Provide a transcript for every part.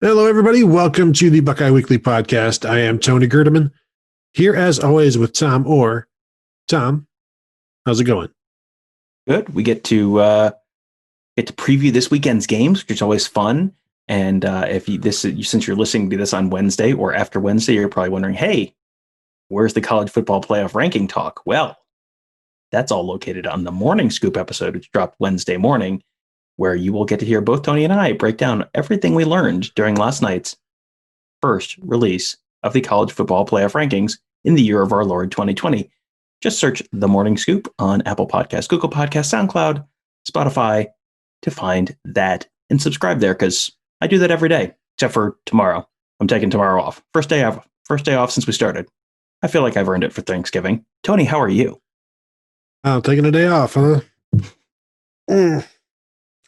Hello, everybody. Welcome to the Buckeye Weekly podcast. I am Tony Gerdeman, here as always with Tom Orr. Tom, how's it going? Good. We get to preview this weekend's games, which is always fun. And since you're listening to this on Wednesday or after Wednesday, you're probably wondering, hey, where's the college football playoff ranking talk? Well, that's all located on the Morning Scoop episode, which dropped Wednesday morning, where you will get to hear both Tony and I break down everything we learned during last night's first release of the college football playoff rankings in the year of our Lord 2020. Just search The Morning Scoop on Apple Podcasts, Google Podcasts, SoundCloud, Spotify to find that and subscribe there, because I do that every day, except for tomorrow. I'm taking tomorrow off. First day off since we started. I feel like I've earned it for Thanksgiving. Tony, how are you? Oh, taking a day off, huh?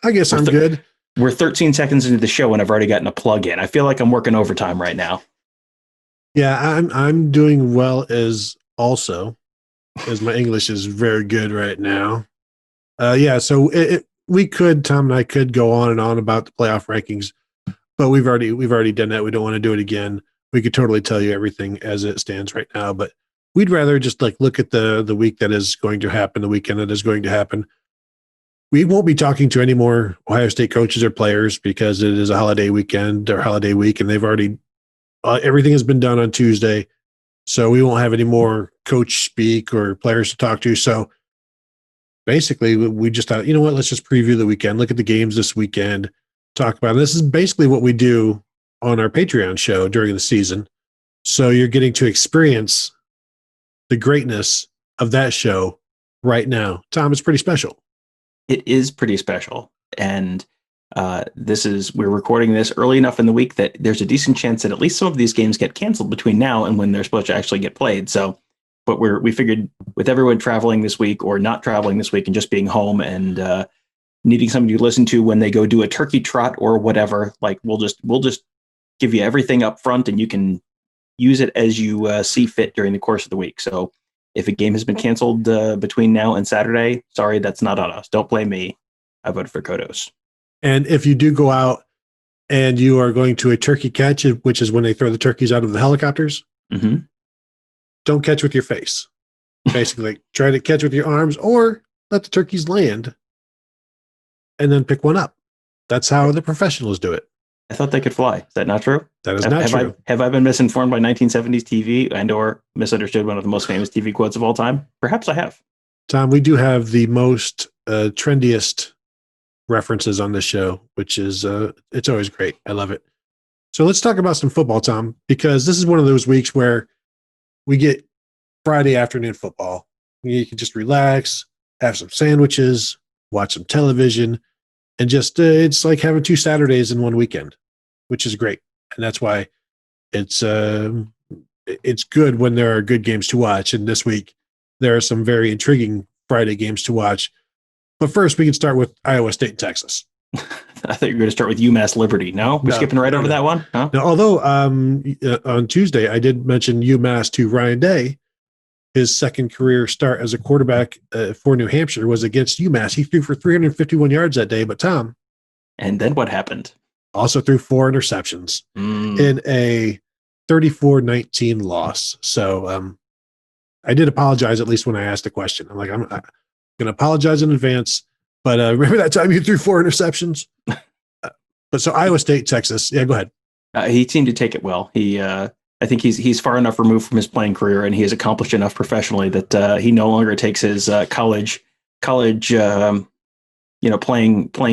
I guess I'm good. We're 13 seconds into the show and I've already gotten a plug in. I feel like I'm working overtime right now. Yeah, I'm doing well as my English is very good right now. So we could, Tom and I could go on and on about the playoff rankings, but we've already done that. We don't want to do it again. We could totally tell you everything as it stands right now, but we'd rather just look at the week that is going to happen, the weekend that is going to happen. We won't be talking to any more Ohio State coaches or players because it is a holiday weekend or holiday week, and they've already everything has been done on Tuesday. So we won't have any more coach speak or players to talk to. So basically, we just thought, you know what, let's just preview the weekend, look at the games this weekend, talk about it. This is basically what we do on our Patreon show during the season. So you're getting to experience the greatness of that show right now. Tom, it's pretty special. It is pretty special. And we're recording this early enough in the week that there's a decent chance that at least some of these games get canceled between now and when they're supposed to actually get played. So, but we figured with everyone traveling this week or not traveling this week and just being home and needing somebody to listen to when they go do a turkey trot or whatever, we'll just give you everything up front and you can use it as you see fit during the course of the week. So if a game has been canceled between now and Saturday, sorry, that's not on us. Don't blame me. I voted for Kodos. And if you do go out and you are going to a turkey catch, which is when they throw the turkeys out of the helicopters, don't catch with your face. Basically, try to catch with your arms or let the turkeys land and then pick one up. That's how the professionals do it. I thought they could fly. Is that not true? That is not true. Have I been misinformed by 1970s TV and or misunderstood one of the most famous TV quotes of all time? Perhaps I have. Tom, we do have the most trendiest references on this show, which is it's always great. I love it. So let's talk about some football, Tom, because this is one of those weeks where we get Friday afternoon football. You can just relax, have some sandwiches, watch some television, and just it's like having 2 Saturdays in one weekend, which is great. And that's why it's good when there are good games to watch. And this week there are some very intriguing Friday games to watch. But first, we can start with Iowa State and Texas. I thought you were going to start with UMass Liberty. No, we're skipping right over that one. Huh? Now, although on Tuesday I did mention UMass to Ryan Day, his second career start as a quarterback for New Hampshire was against UMass. He threw for 351 yards that day. But Tom, and then what happened? Also threw 4 interceptions in a 34-19 loss. So I did apologize at least when I asked the question. I'm like, I'm going to apologize in advance. But remember that time you threw 4 interceptions? But so Iowa State, Texas. Yeah, go ahead. He seemed to take it well. I think he's far enough removed from his playing career, and he has accomplished enough professionally that he no longer takes his college playing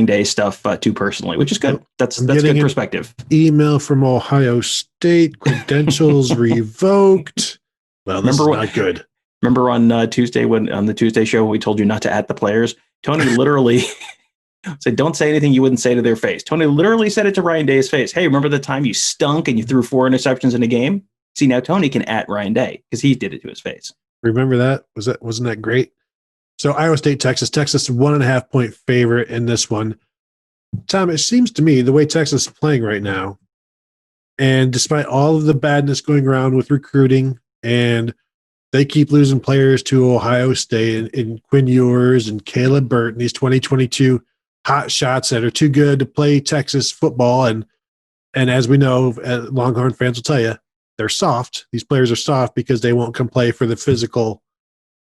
day stuff too personally, which is good. That's good perspective. Email from Ohio State, credentials revoked. Well, this is not good. Remember on Tuesday on the Tuesday show when we told you not to at the players? Tony literally said, "Don't say anything you wouldn't say to their face." Tony literally said it to Ryan Day's face. Hey, remember the time you stunk and you threw 4 interceptions in a game? See, now Tony can at Ryan Day because he did it to his face. Remember that? Wasn't that great? So Iowa State, Texas 1.5 point favorite in this one. Tom, it seems to me the way Texas is playing right now, and despite all of the badness going around with recruiting, and they keep losing players to Ohio State and Quinn Ewers and Caleb Burton, these 2022 hot shots that are too good to play Texas football, and And as we know, Longhorn fans will tell you, they're soft. These players are soft because they won't come play for the physical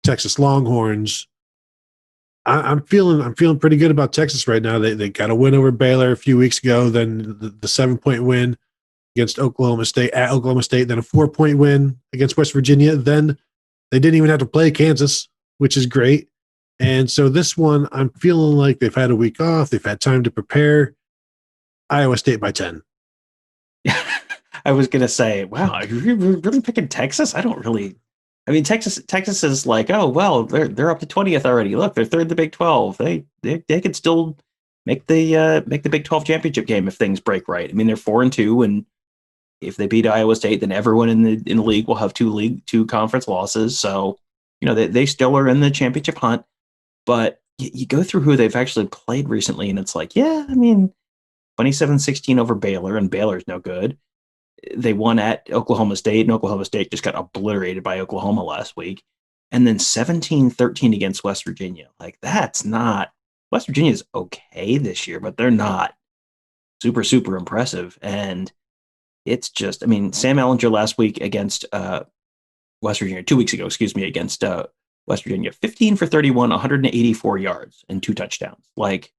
Texas Longhorns. I'm feeling pretty good about Texas right now. They got a win over Baylor a few weeks ago, then the 7-point win against Oklahoma State at Oklahoma State, then a 4-point win against West Virginia. Then they didn't even have to play Kansas, which is great. And so this one, I'm feeling like they've had a week off. They've had time to prepare. Iowa State by 10. I was gonna say, wow, are you really picking Texas? I don't really. I mean, Texas is like, oh well, they're up to 20th already. Look, they're third in the Big 12. They could still make the Big 12 championship game if things break right. I mean, they're 4-2, and if they beat Iowa State, then everyone in the league will have two conference losses. So they still are in the championship hunt. But you go through who they've actually played recently, and it's like, yeah, I mean, 27-16 over Baylor, and Baylor's no good. They won at Oklahoma State, and Oklahoma State just got obliterated by Oklahoma last week. And then 17-13 against West Virginia. Like, that's not – West Virginia's okay this year, but they're not super, super impressive. And it's just – I mean, Sam Ehlinger last week against West Virginia – 2 weeks ago, against West Virginia, 15 for 31, 184 yards, and 2 touchdowns. Like,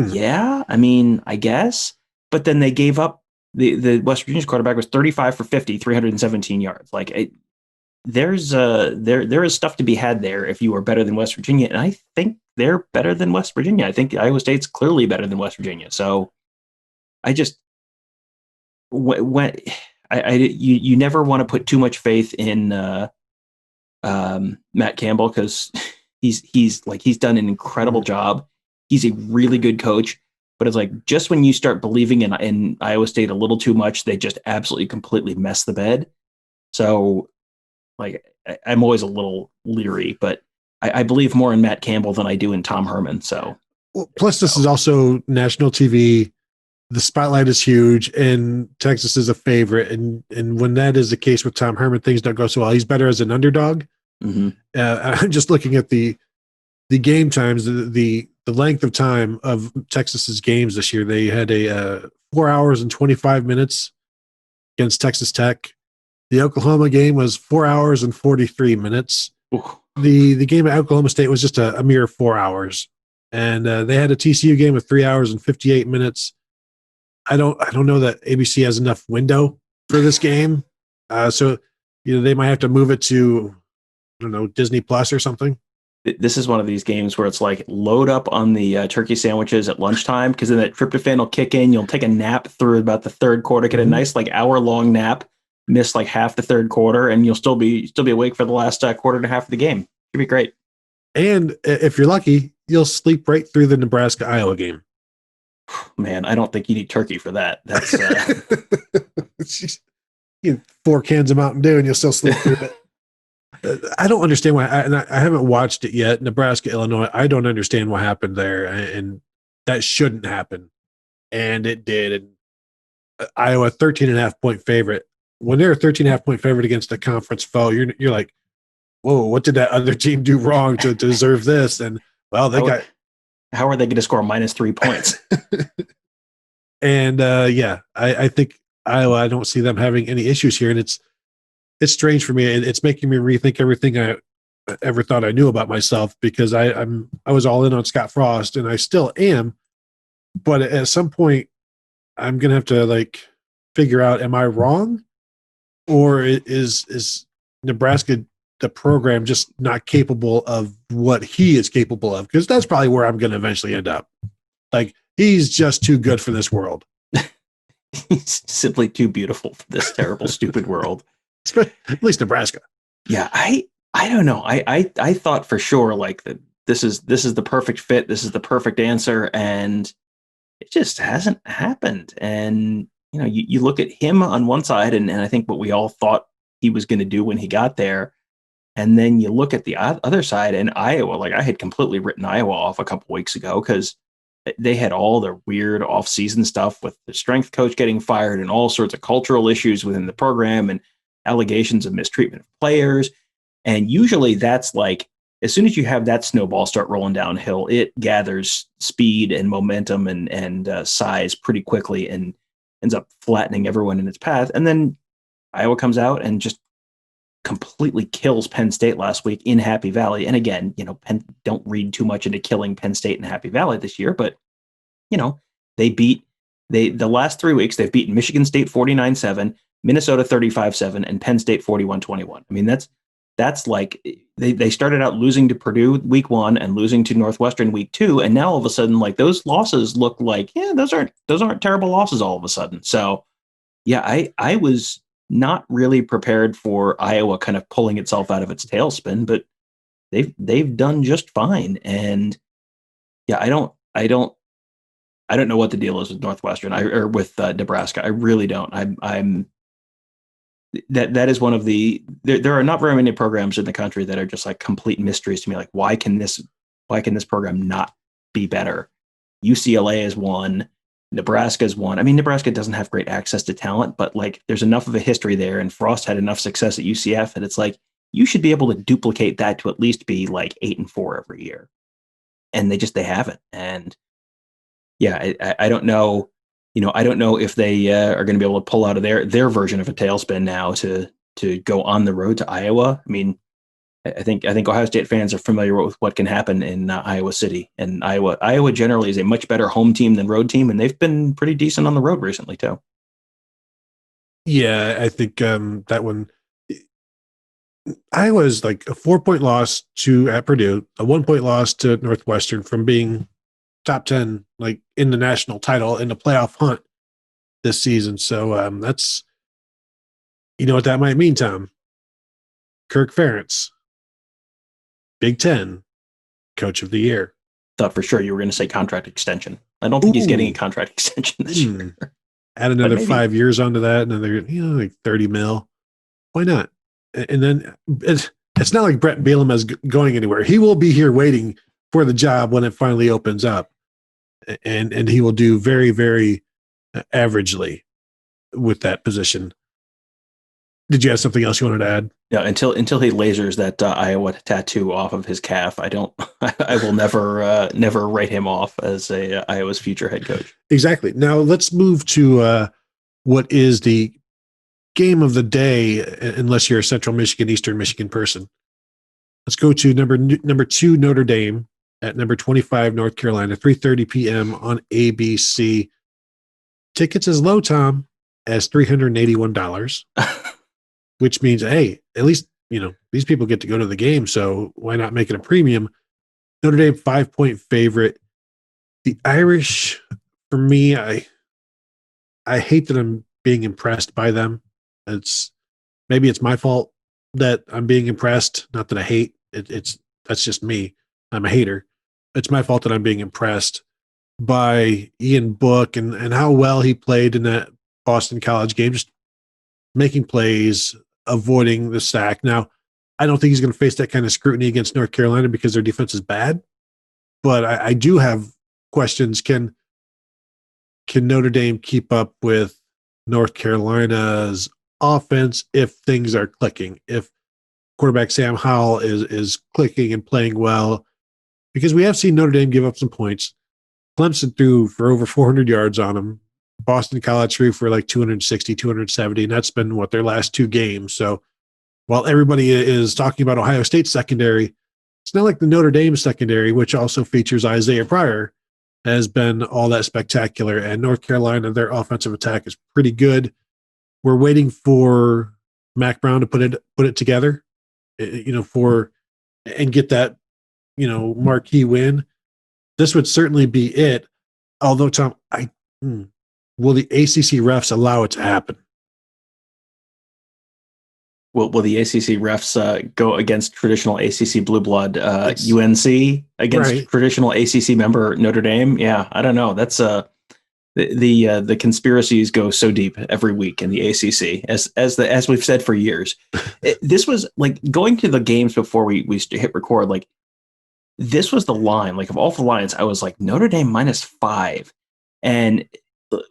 yeah, I mean, I guess. But then they gave up. The West Virginia's quarterback was 35 for 50, 317 yards. Like, there is stuff to be had there if you are better than West Virginia, and I think they're better than West Virginia. I think Iowa State's clearly better than West Virginia. So, I just you never want to put too much faith in Matt Campbell, because he's done an incredible job. He's a really good coach. But it's like, just when you start believing in Iowa State a little too much, they just absolutely completely mess the bed. So, like, I'm always a little leery, but I believe more in Matt Campbell than I do in Tom Herman. So, plus this is also national TV. The spotlight is huge, and Texas is a favorite. And when that is the case with Tom Herman, things don't go so well. He's better as an underdog. Mm-hmm. I'm just looking at the game times, the length of time of Texas's games this year. They had a 4 hours and 25 minutes against Texas Tech. The Oklahoma game was 4 hours and 43 minutes. The game at Oklahoma State was just a mere 4 hours. And they had a TCU game of 3 hours and 58 minutes. I don't know that ABC has enough window for this game. So they might have to move it to, I don't know, Disney Plus or something. This is one of these games where it's like, load up on the turkey sandwiches at lunchtime, because then that tryptophan will kick in. You'll take a nap through about the third quarter, get a nice hour-long nap, miss half the third quarter, and you'll still be awake for the last quarter and a half of the game. It'd be great. And if you're lucky, you'll sleep right through the Nebraska-Iowa game. Man, I don't think you need turkey for that. That's you 4 cans of Mountain Dew and you'll still sleep through it. I don't understand why, and I haven't watched it yet. Nebraska, Illinois, I don't understand what happened there, and that shouldn't happen, and it did. And Iowa, 13.5-point favorite. When they're a 13.5-point favorite against a conference foe, you're like, whoa, what did that other team do wrong to deserve this? And well, how are they going to score -3 points? And I think Iowa, I don't see them having any issues here, and it's strange for me. It's making me rethink everything I ever thought I knew about myself, because I was all in on Scott Frost, and I still am. But at some point, I'm gonna have to figure out: am I wrong, or is Nebraska, the program, just not capable of what he is capable of? Because that's probably where I'm going to eventually end up. He's just too good for this world. He's simply too beautiful for this terrible, stupid world. At least Nebraska. Yeah, I don't know. I thought for sure that this is the perfect fit. This is the perfect answer, and it just hasn't happened. And you look at him on one side, and I think what we all thought he was going to do when he got there, and then you look at the other side, and Iowa. I had completely written Iowa off a couple weeks ago, because they had all the weird off-season stuff with the strength coach getting fired and all sorts of cultural issues within the program and allegations of mistreatment of players. And usually that's as soon as you have that snowball start rolling downhill, it gathers speed and momentum and size pretty quickly. And ends up flattening everyone in its path. And then Iowa comes out and just completely kills Penn State last week in Happy Valley. And again, Penn, don't read too much into killing Penn State in Happy Valley this year, but the last 3 weeks they've beaten Michigan State 49-7, Minnesota 35-7, and Penn State 41-21. I mean, that's like they started out losing to Purdue week 1 and losing to Northwestern week 2, and now all of a sudden, like, those losses look like, those aren't terrible losses all of a sudden. So yeah, I was not really prepared for Iowa kind of pulling itself out of its tailspin, but they've done just fine. And yeah, I don't know what the deal is with Northwestern or with Nebraska. I really don't. I'm that is one of the there are not very many programs in the country that are just like complete mysteries to me. Like, why can this program not be better? UCLA is one. Nebraska is one. I mean, Nebraska doesn't have great access to talent, but like, there's enough of a history there, and Frost had enough success at UCF that it's like you should be able to duplicate that to at least be like 8-4 every year, and they haven't. And yeah, I don't know. I don't know if they are going to be able to pull out of their version of a tailspin now to go on the road to Iowa. I mean, I think Ohio State fans are familiar with what can happen in Iowa City, and Iowa generally is a much better home team than road team, and they've been pretty decent on the road recently too. Yeah, I think that one, Iowa's like a 4-point loss at Purdue, a 1-point loss to Northwestern from being top 10, like in the national title in the playoff hunt this season. So that's, what that might mean, Tom. Kirk Ferentz, Big Ten Coach of the Year. Thought for sure you were going to say contract extension. I don't think he's getting a contract extension this year. Add another 5 years onto that, another like 30 mil. Why not? And then it's not like Brett Bielema is going anywhere. He will be here waiting for the job when it finally opens up, and he will do very, very averagely with that position. Did you have something else you wanted to add? Yeah, until he lasers that Iowa tattoo off of his calf, I will never write him off as Iowa's future head coach. Exactly. Now let's move to what is the game of the day, unless you're a Central Michigan, Eastern Michigan person. Let's go to number 2 Notre Dame at number 25 North Carolina, 3:30 p.m. on ABC. Tickets as low, Tom, as $381. Which means, hey, at least, these people get to go to the game, so why not make it a premium? Notre Dame 5-point favorite. The Irish, for me, I hate that I'm being impressed by them. Maybe it's my fault that I'm being impressed. Not that I hate it. That's just me. I'm a hater. It's my fault that I'm being impressed by Ian Book and how well he played in that Boston College game, just making plays, avoiding the sack. Now, I don't think he's going to face that kind of scrutiny against North Carolina because their defense is bad. But I do have questions. Can Notre Dame keep up with North Carolina's offense if things are clicking? If quarterback Sam Howell is clicking and playing well? Because we have seen Notre Dame give up some points. Clemson threw for over 400 yards on them. Boston College threw for like 260, 270, and that's been their last 2 games. So while everybody is talking about Ohio State secondary, it's not like the Notre Dame secondary, which also features Isaiah Pryor, has been all that spectacular. And North Carolina, their offensive attack is pretty good. We're waiting for Mac Brown to put it together, and get that, marquee win. This would certainly be it. Although, Tom, will the ACC refs allow it to happen? Will the ACC refs go against traditional ACC blue blood UNC against traditional ACC member Notre Dame? Yeah, I don't know. That's the conspiracies go so deep every week in the ACC, as we've said for years. This was like going to the games before we hit record. Like, this was the line. Like, of all the lines, I was like Notre Dame -5, and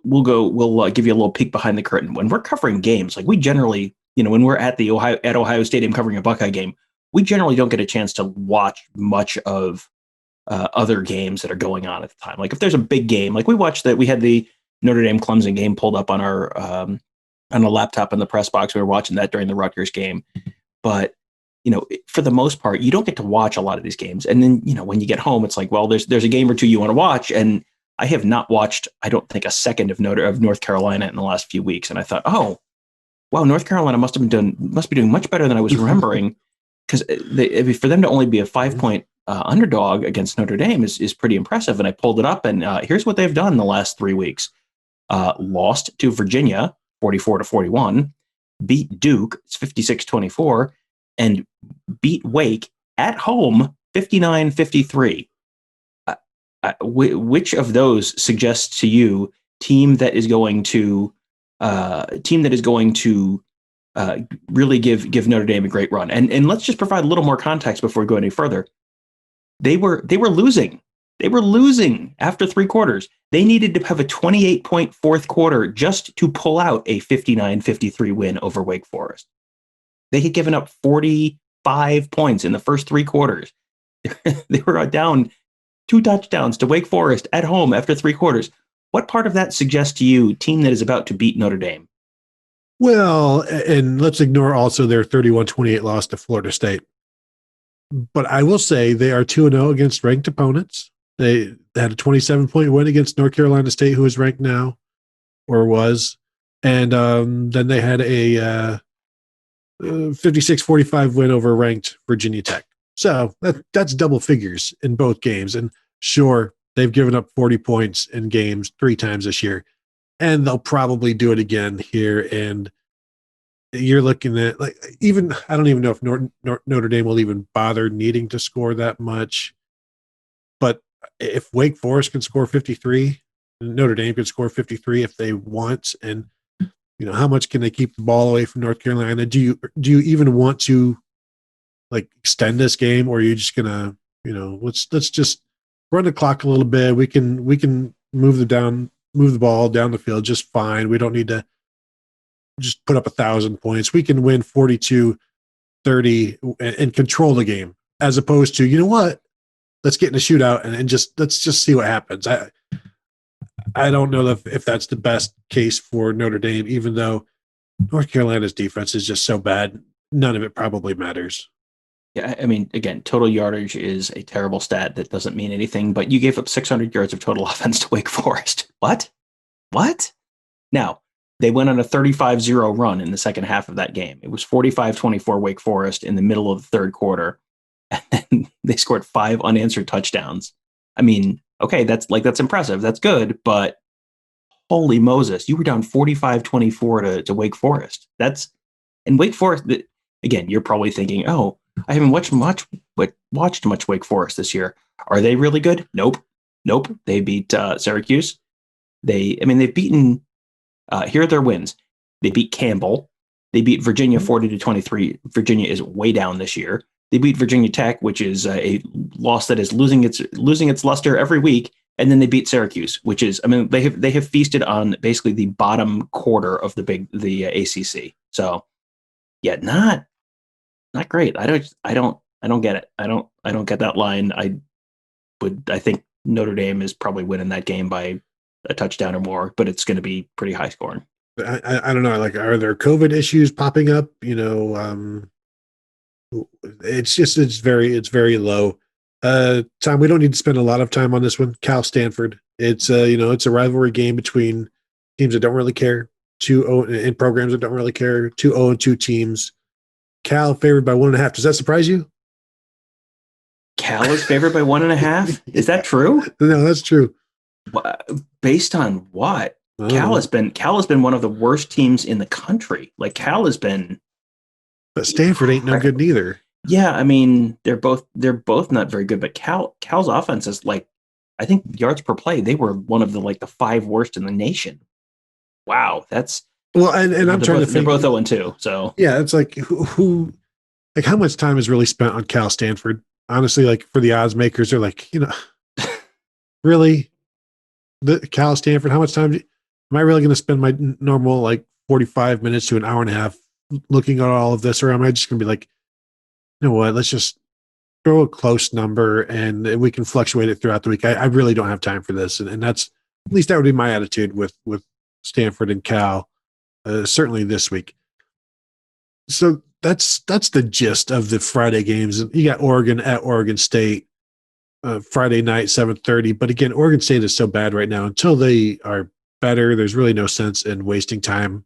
we'll give you a little peek behind the curtain. When we're covering games, like, we generally, when we're at Ohio Stadium covering a Buckeye game, we generally don't get a chance to watch much of other games that are going on at the time. Like, if there's a big game, like we watched that, we had the Notre Dame Clemson game pulled up on our on a laptop in the press box. We were watching that during the Rutgers game, but for the most part, you don't get to watch a lot of these games. And then when you get home, it's like, well, there's a game or two you want to watch, and I have not watched, I don't think, a second of North Carolina in the last few weeks. And I thought, oh, wow, North Carolina must be doing much better than I was remembering, because for them to only be a 5-point underdog against Notre Dame is pretty impressive. And I pulled it up, and here's what they've done in the last 3 weeks: lost to Virginia 44-41, beat Duke, it's 56-24, and beat Wake at home 59-53. Which of those suggests to you team that is going to really give Notre Dame a great run? And let's just provide a little more context before we go any further. They were losing. They were losing after 3 quarters. They needed to have a 28-point fourth quarter just to pull out a 59-53 win over Wake Forest. They had given up 45 points in the first 3 quarters. They were down 2 touchdowns to Wake Forest at home after 3 quarters. What part of that suggests to you team that is about to beat Notre Dame? Well, and let's ignore also their 31-28 loss to Florida State. But I will say they are 2-0 against ranked opponents. They had a 27-point win against North Carolina State, who is ranked now, or was. And then they had a 56-45 win over ranked Virginia Tech. So that's double figures in both games. And sure, they've given up 40 points in games 3 times this year, and they'll probably do it again here. And you're looking at, like, even, I don't even know if Notre Dame will even bother needing to score that much. But if Wake Forest can score 53, Notre Dame can score 53 if they want. And how much can they keep the ball away from North Carolina? Do you even want to extend this game, or are you just gonna let's just run the clock a little bit? We can move the ball down the field just fine. We don't need to just put up 1,000 points. We can win 42-30 and control the game, as opposed to, let's get in a shootout and let's just see what happens. I don't know if that's the best case for Notre Dame, even though North Carolina's defense is just so bad. None of it probably matters. Yeah, I mean, again, total yardage is a terrible stat that doesn't mean anything, but you gave up 600 yards of total offense to Wake Forest. What? Now, they went on a 35-0 run in the second half of that game. It was 45-24 Wake Forest in the middle of the third quarter, and then they scored 5 unanswered touchdowns. I mean, okay, that's impressive. That's good, but holy Moses, you were down 45-24 to Wake Forest. And Wake Forest, again, you're probably thinking, oh, I haven't watched much Wake Forest this year. Are they really good? Nope. They beat Syracuse. They've beaten. Here are their wins. They beat Campbell. They beat Virginia 40-23. Virginia is way down this year. They beat Virginia Tech, which is a loss that is losing its luster every week. And then they beat Syracuse, which is, they have feasted on basically the bottom quarter of the ACC. So, yeah, not great. I don't get it. I don't get that line. I think Notre Dame is probably winning that game by a touchdown or more, but it's going to be pretty high scoring. I don't know. Are there COVID issues popping up? It's very low. Tom, we don't need to spend a lot of time on this one. Cal Stanford. It's it's a rivalry game between teams that don't really care, and programs that don't really care. 2-0-2 teams. Cal favored by 1.5. Does that surprise you? Cal is favored by 1.5. Is that true? No, that's true. Based on what? Cal has been one of the worst teams in the country. Cal has been. But Stanford ain't no good neither. Yeah, they're both not very good. But Cal's offense is I think yards per play, they were one of the 5 worst in the nation. Wow, that's. Well, and I'm trying to think. They're both 0-2, so. Yeah, it's who how much time is really spent on Cal Stanford? Honestly, for the odds makers, they're really? The Cal Stanford, how much time am I really going to spend my normal 45 minutes to an hour and a half looking at all of this? Or am I just going to be you know what, let's just throw a close number and we can fluctuate it throughout the week. I really don't have time for this. And that's At least that would be my attitude with Stanford and Cal, certainly this week. So that's the gist of the Friday games. You got Oregon at Oregon State, Friday night, 7:30. But again, Oregon State is so bad right now. Until they are better, there's really no sense in wasting time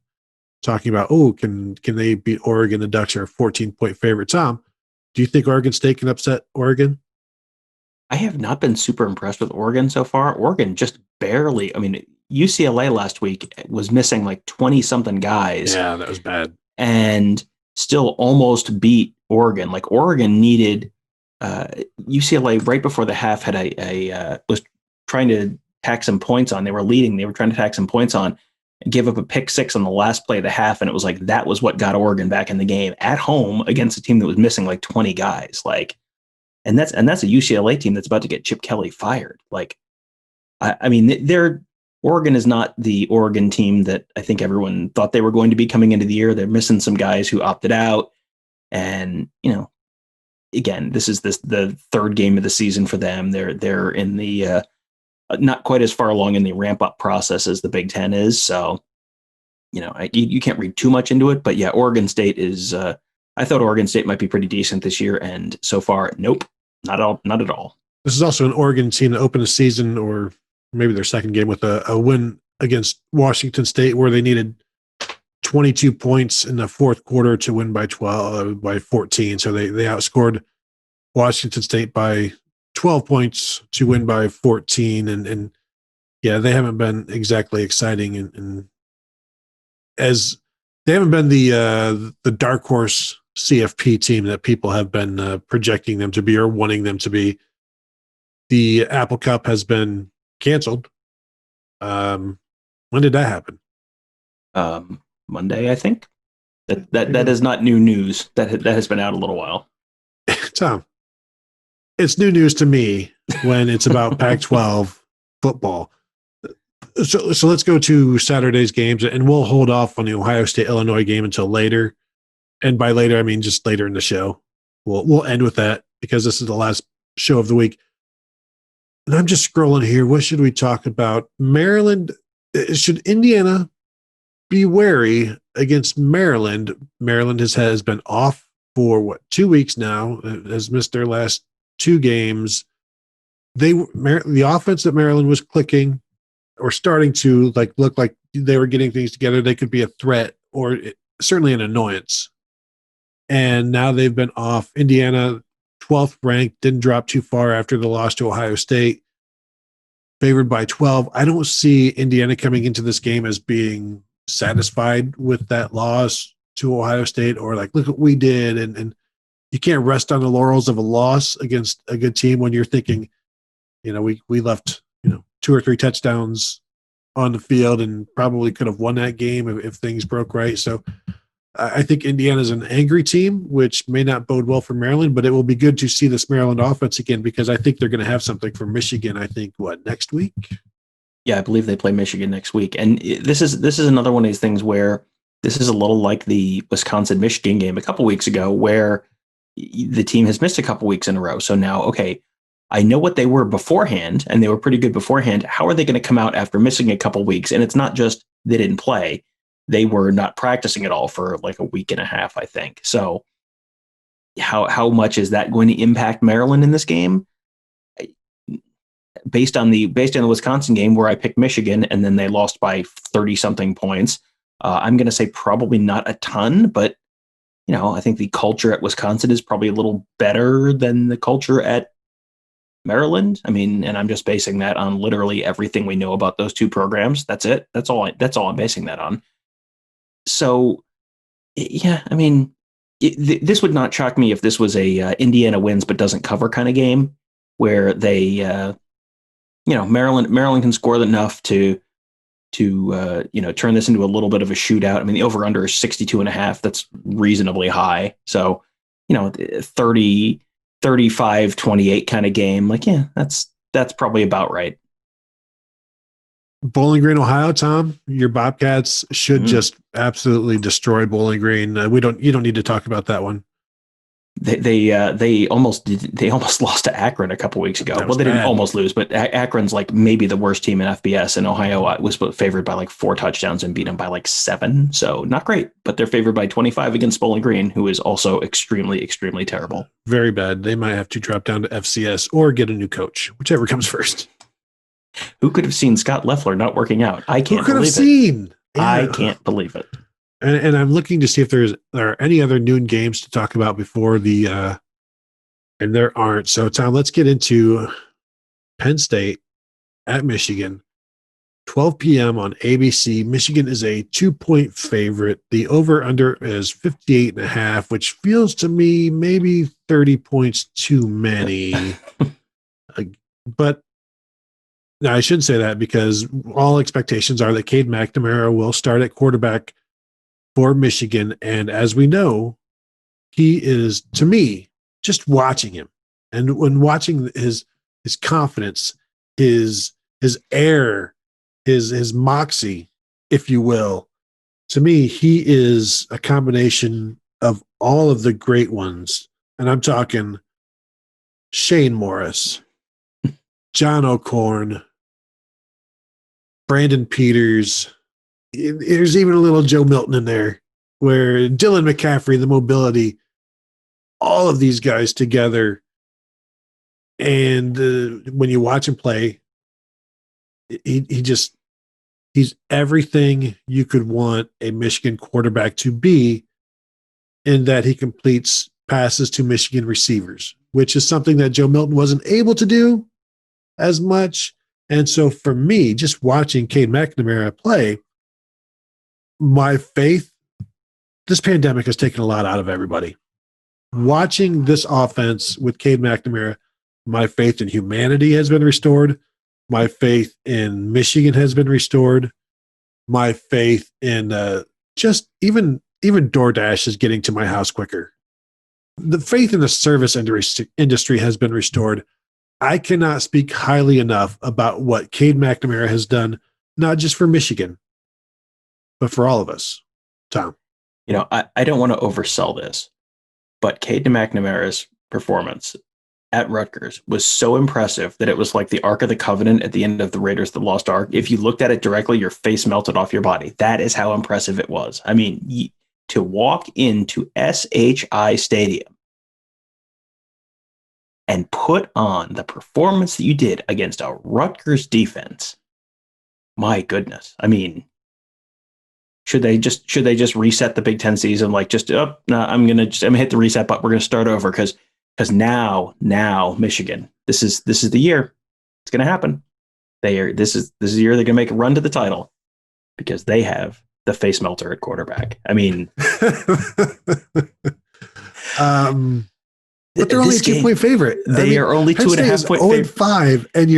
talking about, can they beat Oregon? The Ducks are a 14-point favorite. Tom, do you think Oregon State can upset Oregon? I have not been super impressed with Oregon so far. Oregon just barely. I mean, UCLA last week was missing like 20 something guys. Yeah, that was bad. And still almost beat Oregon. Like Oregon needed UCLA right before the half had was trying to tack some points on. They were leading. They were trying to tack some points on and give up a pick six on the last play of the half. And it was like, that was what got Oregon back in the game at home against a team that was missing like 20 guys. Like, and that's a UCLA team that's about to get Chip Kelly fired. Like, I mean, Oregon is not the Oregon team that I think everyone thought they were going to be coming into the year. They're missing some guys who opted out. And, again, this is the third game of the season for them. They're in the not quite as far along in the ramp up process as the Big Ten is. So, you can't read too much into it. But yeah, Oregon State is. I thought Oregon State might be pretty decent this year, and so far, nope, not at all. This is also an Oregon team that opened the season, or maybe their second game, with a win against Washington State, where they needed 22 points in the fourth quarter to win by 14. So they outscored Washington State by 12 points to win by 14. And yeah, they haven't been exactly exciting, and as they haven't been the dark horse CFP team that people have been projecting them to be or wanting them to be. The Apple Cup has been canceled. When did that happen? Monday, I think. That is not new news. That has been out a little while. Tom, it's new news to me when it's about Pac-12 football. So let's go to Saturday's games, and we'll hold off on the Ohio State-Illinois game until later. And by later, I mean just later in the show. We'll end with that because this is the last show of the week. And I'm just scrolling here. What should we talk about? Maryland. Should Indiana be wary against Maryland? Maryland has been off for 2 weeks now. Has missed their last two games. The offense that Maryland was clicking or starting to look like they were getting things together. They could be a threat or certainly an annoyance. And now they've been off. Indiana, 12th ranked, didn't drop too far after the loss to Ohio State. Favored by 12. I don't see Indiana coming into this game as being satisfied with that loss to Ohio State, or look what we did. And you can't rest on the laurels of a loss against a good team when you're thinking, we left, 2 or 3 touchdowns on the field and probably could have won that game if things broke right. So I think Indiana's an angry team, which may not bode well for Maryland, but it will be good to see this Maryland offense again, because I think they're going to have something for Michigan. I think next week? Yeah, I believe they play Michigan next week. And this is another one of these things where this is a little like the Wisconsin-Michigan game a couple weeks ago, where the team has missed a couple weeks in a row. So now, okay, I know what they were beforehand, and they were pretty good beforehand. How are they going to come out after missing a couple weeks? And it's not just they didn't play. They were not practicing at all for a week and a half, I think. So how much is that going to impact Maryland in this game? Based on the Wisconsin game, where I picked Michigan and then they lost by 30 something points, I'm going to say probably not a ton, but I think the culture at Wisconsin is probably a little better than the culture at Maryland. I mean, and I'm just basing that on literally everything we know about those two programs. That's it. That's all I'm basing that on. So, yeah, I mean, this would not shock me if this was a Indiana wins but doesn't cover kind of game, where they, Maryland can score enough to turn this into a little bit of a shootout. I mean, the over-under is 62.5. That's reasonably high. So, 30, 35, 28 kind of game. That's probably about right. Bowling Green, Ohio, Tom, your Bobcats should just absolutely destroy Bowling Green. You don't need to talk about that one. They almost lost to Akron a couple weeks ago. Well, they didn't almost lose, but Akron's like maybe the worst team in FBS, and Ohio was favored by like 4 touchdowns and beat them by like 7. So not great, but they're favored by 25 against Bowling Green, who is also extremely, extremely terrible. Very bad. They might have to drop down to FCS or get a new coach, whichever comes first. Who could have seen Scott Loeffler not working out? I can't believe it. Yeah. I can't believe it. And I'm looking to see if there are any other noon games to talk about before and there aren't. So, Tom, let's get into Penn State at Michigan, 12 p.m. on ABC. Michigan is a 2-point favorite. The over-under is 58.5, which feels to me maybe 30 points too many. But no, I shouldn't say that because all expectations are that Cade McNamara will start at quarterback for Michigan. And as we know, he is, to me, just watching him and when watching his confidence, his air, his moxie, if you will, to me, he is a combination of all of the great ones. And I'm talking Shane Morris, John O'Korn, Brandon Peters. There's even a little Joe Milton in there where Dylan McCaffrey, the mobility, all of these guys together. And when you watch him play, he's everything you could want a Michigan quarterback to be, in that he completes passes to Michigan receivers, which is something that Joe Milton wasn't able to do as much. And so for me, just watching Cade McNamara play, my faith, this pandemic has taken a lot out of everybody. Watching this offense with Cade McNamara, my faith in humanity has been restored. My faith in Michigan has been restored. My faith in just even DoorDash is getting to my house quicker. The faith in the service industry has been restored. I cannot speak highly enough about what Cade McNamara has done, not just for Michigan, but for all of us. Tom. I don't want to oversell this, but Cade McNamara's performance at Rutgers was so impressive that it was like the Ark of the Covenant at the end of the Raiders, the Lost Ark. If you looked at it directly, your face melted off your body. That is how impressive it was. I mean, to walk into SHI Stadium and put on the performance that you did against a Rutgers defense, my goodness. I mean, should they just reset the Big Ten season? Like I'm gonna hit the reset button. We're gonna start over because now Michigan, this is the year. It's gonna happen. This is the year they're gonna make a run to the title because they have the face melter at quarterback. I mean, but they're only a 2-point favorite. They are only 2.5 point favorites. 5, and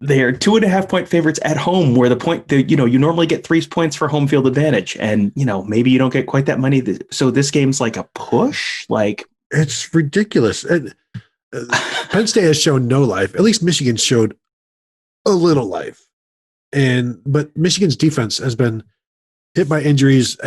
they are 2.5 point favorites at home, where you normally get 3 points for home field advantage, and maybe you don't get quite that many. So this game's like a push. Like, it's ridiculous. And Penn State has shown no life. At least Michigan showed a little life, but Michigan's defense has been hit by injuries.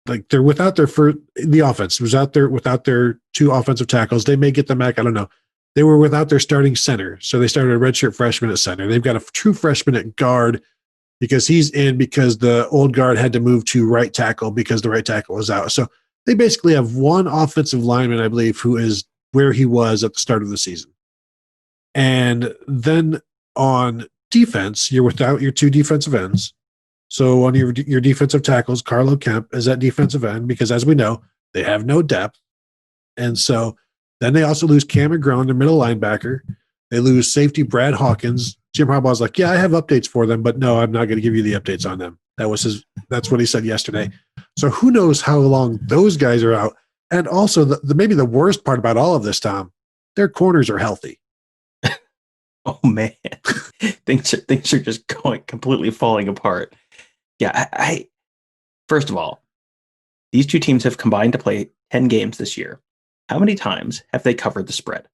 Like they're without the offense was out there without their 2 offensive tackles. They may get them back. I don't know. They were without their starting center. So they started a redshirt freshman at center. They've got a true freshman at guard because he's in because the old guard had to move to right tackle because the right tackle was out. So they basically have one offensive lineman, I believe, who is where he was at the start of the season. And then on defense, you're without your 2 defensive ends. So on your defensive tackles, Carlo Kemp is at defensive end because, as we know, they have no depth. And so then they also lose Cam McGrone, their middle linebacker. They lose safety Brad Hawkins. Jim Harbaugh's like, yeah, I have updates for them, but no, I'm not going to give you the updates on them. That's what he said yesterday. So who knows how long those guys are out. And also maybe the worst part about all of this, Tom, their corners are healthy. Oh man, things are just completely falling apart. Yeah, I first of all, these 2 teams have combined to play 10 games this year. How many times have they covered the spread?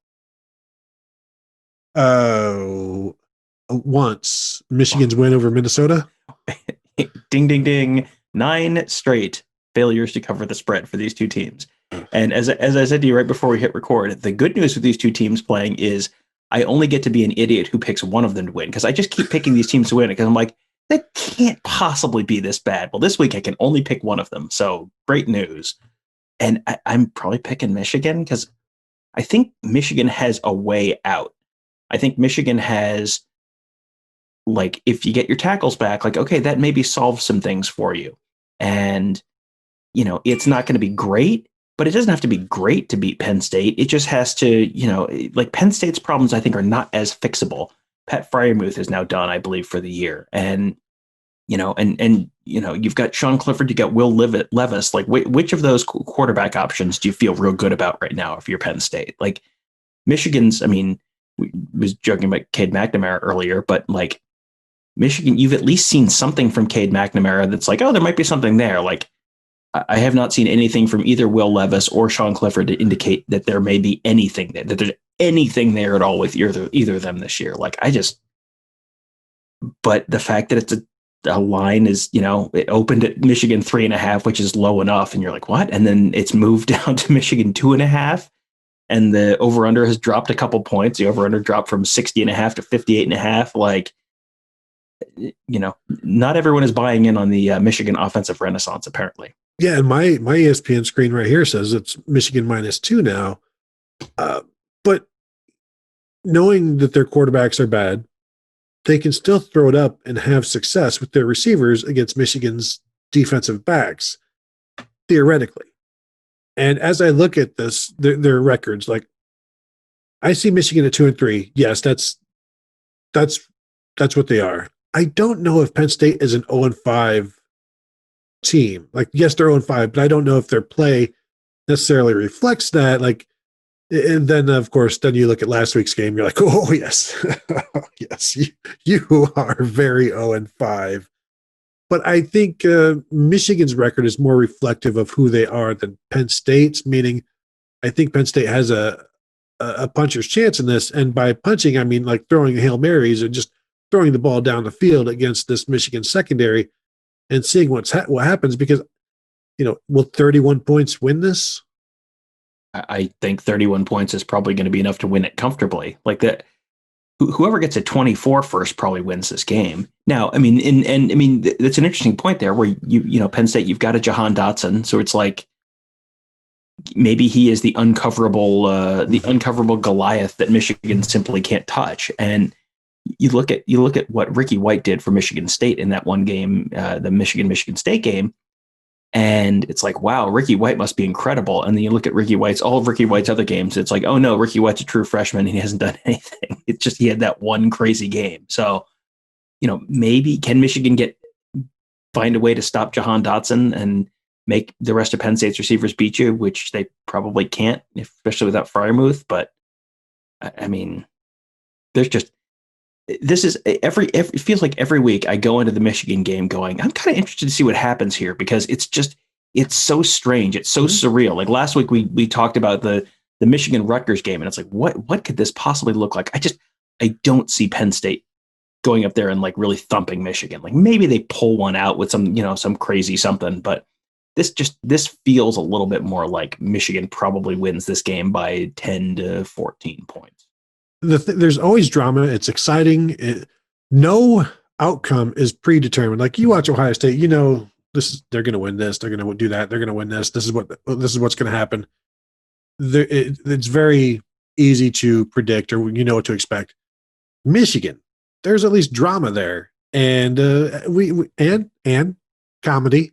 Once. Michigan's win over Minnesota. Ding, ding, ding. 9 straight failures to cover the spread for these 2 teams. And as I said to you right before we hit record, the good news with these two teams playing is I only get to be an idiot who picks one of them to win because I just keep picking these teams to win because I'm like, that can't possibly be this bad. Well, this week I can only pick one of them. So great news. And I'm probably picking Michigan because I think Michigan has a way out. I think Michigan has, like, if you get your tackles back, like, okay, that maybe solves some things for you. And, it's not going to be great, but it doesn't have to be great to beat Penn State. It just has to, like Penn State's problems, I think, are not as fixable. Pat Fryermuth is now done, I believe, for the year. And, you've got Sean Clifford, you got Will Levis. Like, which of those quarterback options do you feel real good about right now if you're Penn State? Like, Michigan's, I mean, we was joking about Cade McNamara earlier, but like Michigan, you've at least seen something from Cade McNamara that's like, oh, there might be something there. Like, I have not seen anything from either Will Levis or Sean Clifford to indicate that there may be anything there, that there's anything there at all with either of them this year. Like, but the fact that it's a line is, it opened at Michigan 3.5, which is low enough. And you're like, what? And then it's moved down to Michigan 2.5. And the over-under has dropped a couple points. The over-under dropped from 60.5 to 58.5. Like, not everyone is buying in on the Michigan offensive renaissance, apparently. Yeah, and my ESPN screen right here says it's Michigan -2 now. But knowing that their quarterbacks are bad, they can still throw it up and have success with their receivers against Michigan's defensive backs, theoretically. And as I look at this, their records, like I see Michigan at 2-3. Yes, that's what they are. I don't know if Penn State is an 0-5 team. Like, yes, they're 0-5, but I don't know if their play necessarily reflects that. Like, and then of course, then you look at last week's game, you're like, oh yes, yes, you are very 0-5. But I think Michigan's record is more reflective of who they are than Penn State's, meaning I think Penn State has a puncher's chance in this. And by punching, I mean like throwing Hail Marys and just throwing the ball down the field against this Michigan secondary and seeing what happens because, will 31 points win this? I think 31 points is probably going to be enough to win it comfortably. Like that. Whoever gets a 24 first probably wins this game. Now, I mean, and I mean, that's an interesting point there where Penn State, you've got a Jahan Dotson. So it's like, maybe he is the uncoverable Goliath that Michigan simply can't touch. And you look at what Ricky White did for Michigan State in that one game, the Michigan State game. And it's like, wow, Ricky White must be incredible. And then you look at all of Ricky White's other games. It's like, oh no, Ricky White's a true freshman and he hasn't done anything. It's just, he had that one crazy game. So, maybe can Michigan find a way to stop Jahan Dotson and make the rest of Penn State's receivers beat you, which they probably can't, especially without Fryermuth. But I mean, it feels like every week I go into the Michigan game going, I'm kind of interested to see what happens here because it's so strange. It's so surreal. Like last week we talked about the Michigan Rutgers game and it's like, what could this possibly look like? I don't see Penn State going up there and like really thumping Michigan. Like maybe they pull one out with some crazy something, but this feels a little bit more like Michigan probably wins this game by 10 to 14 points. There's always drama. It's exciting. No outcome is predetermined. Like you watch Ohio State, they're going to win this. They're going to do that. They're going to win this. This is what's going to happen. It's very easy to predict, or what to expect. Michigan, there's at least drama there, and and comedy.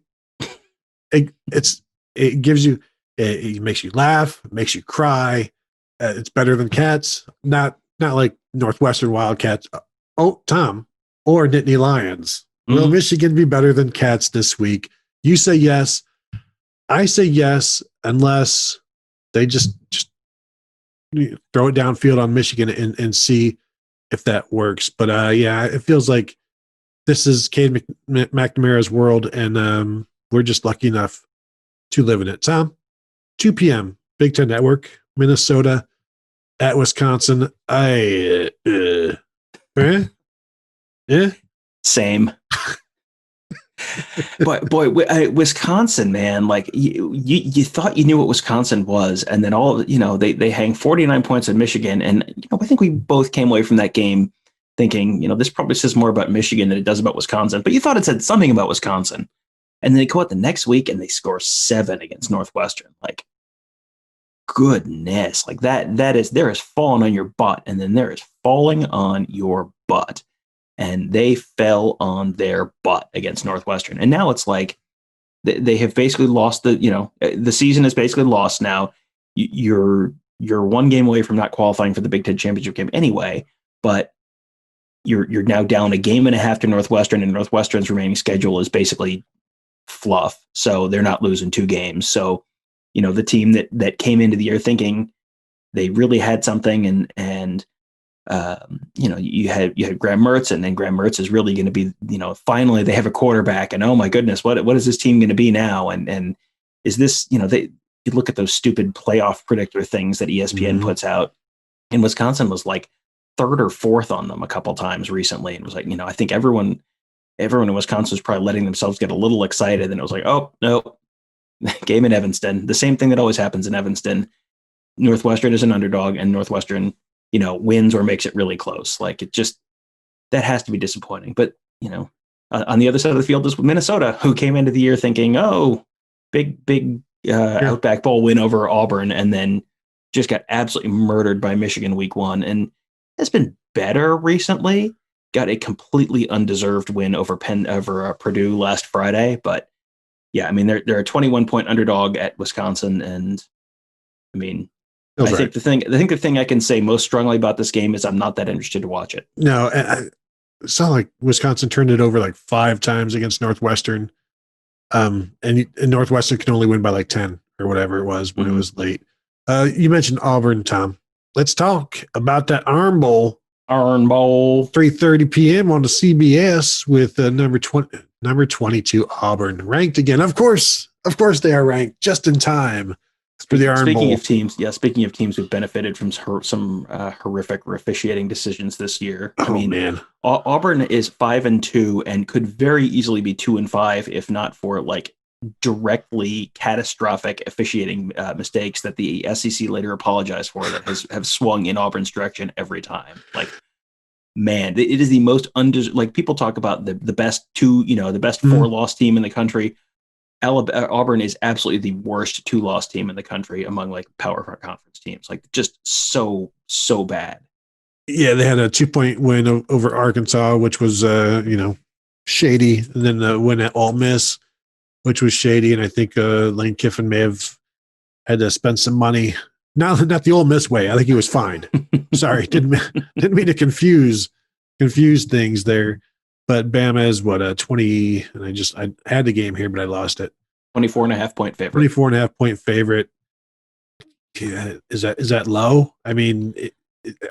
It gives you, it makes you laugh, makes you cry. It's better than Cats, not like Northwestern Wildcats. Oh, Tom, or Nittany Lions. Will Michigan be better than Cats this week? You say yes. I say yes, unless they just throw it downfield on Michigan and see if that works. But it feels like this is Cade McNamara's world, and we're just lucky enough to live in it. Tom, 2 p.m. Big Ten Network, Minnesota at Wisconsin. Same. But boy, Wisconsin, man, like you thought you knew what Wisconsin was, and then they hang 49 points in Michigan, and I think we both came away from that game thinking, this probably says more about Michigan than it does about Wisconsin. But you thought it said something about Wisconsin, and then they go out the next week and they score 7 against Northwestern. Like, goodness, like there is falling on your butt, and then there is falling on your butt. And they fell on their butt against Northwestern. And now it's like they have basically lost the season is basically lost now. You're 1 game away from not qualifying for the Big Ten championship game anyway, but you're now down a game and a half to Northwestern, and Northwestern's remaining schedule is basically fluff. So they're not losing 2 games. So, the team that came into the year thinking they really had something, and you had Graham Mertz, and then Graham Mertz is really going to be, finally they have a quarterback, and oh my goodness, what is this team going to be now? And is this, you look at those stupid playoff predictor things that ESPN puts out, and Wisconsin was like 3rd or 4th on them a couple times recently, and was like, I think everyone in Wisconsin was probably letting themselves get a little excited, and it was like, oh no, game in Evanston, the same thing that always happens in Evanston. Northwestern is an underdog, and Northwestern wins or makes it really close. Like, that has to be disappointing. But, on the other side of the field is Minnesota, who came into the year thinking, oh, big Outback Bowl win over Auburn, and then just got absolutely murdered by Michigan week 1, and has been better recently. Got a completely undeserved win over Purdue last Friday. But yeah, I mean, they're a 21-point underdog at Wisconsin. And I mean, I think the thing I can say most strongly about this game is I'm not that interested to watch it. No, it's not like Wisconsin turned it over like 5 times against Northwestern. And Northwestern can only win by like 10 or whatever it was when it was late. You mentioned Auburn, Tom. Let's talk about that Iron Bowl. 3:30 p.m. on the CBS with number 22 Auburn, ranked again. Of course they are ranked just in time. Speaking of teams who've benefited from some horrific officiating decisions this year. Man, Auburn is 5-2 and could very easily be 2-5 if not for like directly catastrophic officiating mistakes that the SEC later apologized for, that have swung in Auburn's direction every time. Like, man, it is the most people talk about the best 4-loss team in the country. Auburn is absolutely the worst 2-loss team in the country among like Power Conference teams. Like, just so bad. Yeah, they had a 2-point win over Arkansas, which was shady, and then the win at Ole Miss, which was shady. And I think Lane Kiffin may have had to spend some money. Not the Ole Miss way. I think he was fined. Sorry, didn't mean to confuse things there. But Bama is 20, and I had the game here, but I lost it. 24.5-point favorite. 24.5-point favorite. Yeah, is that low? I mean,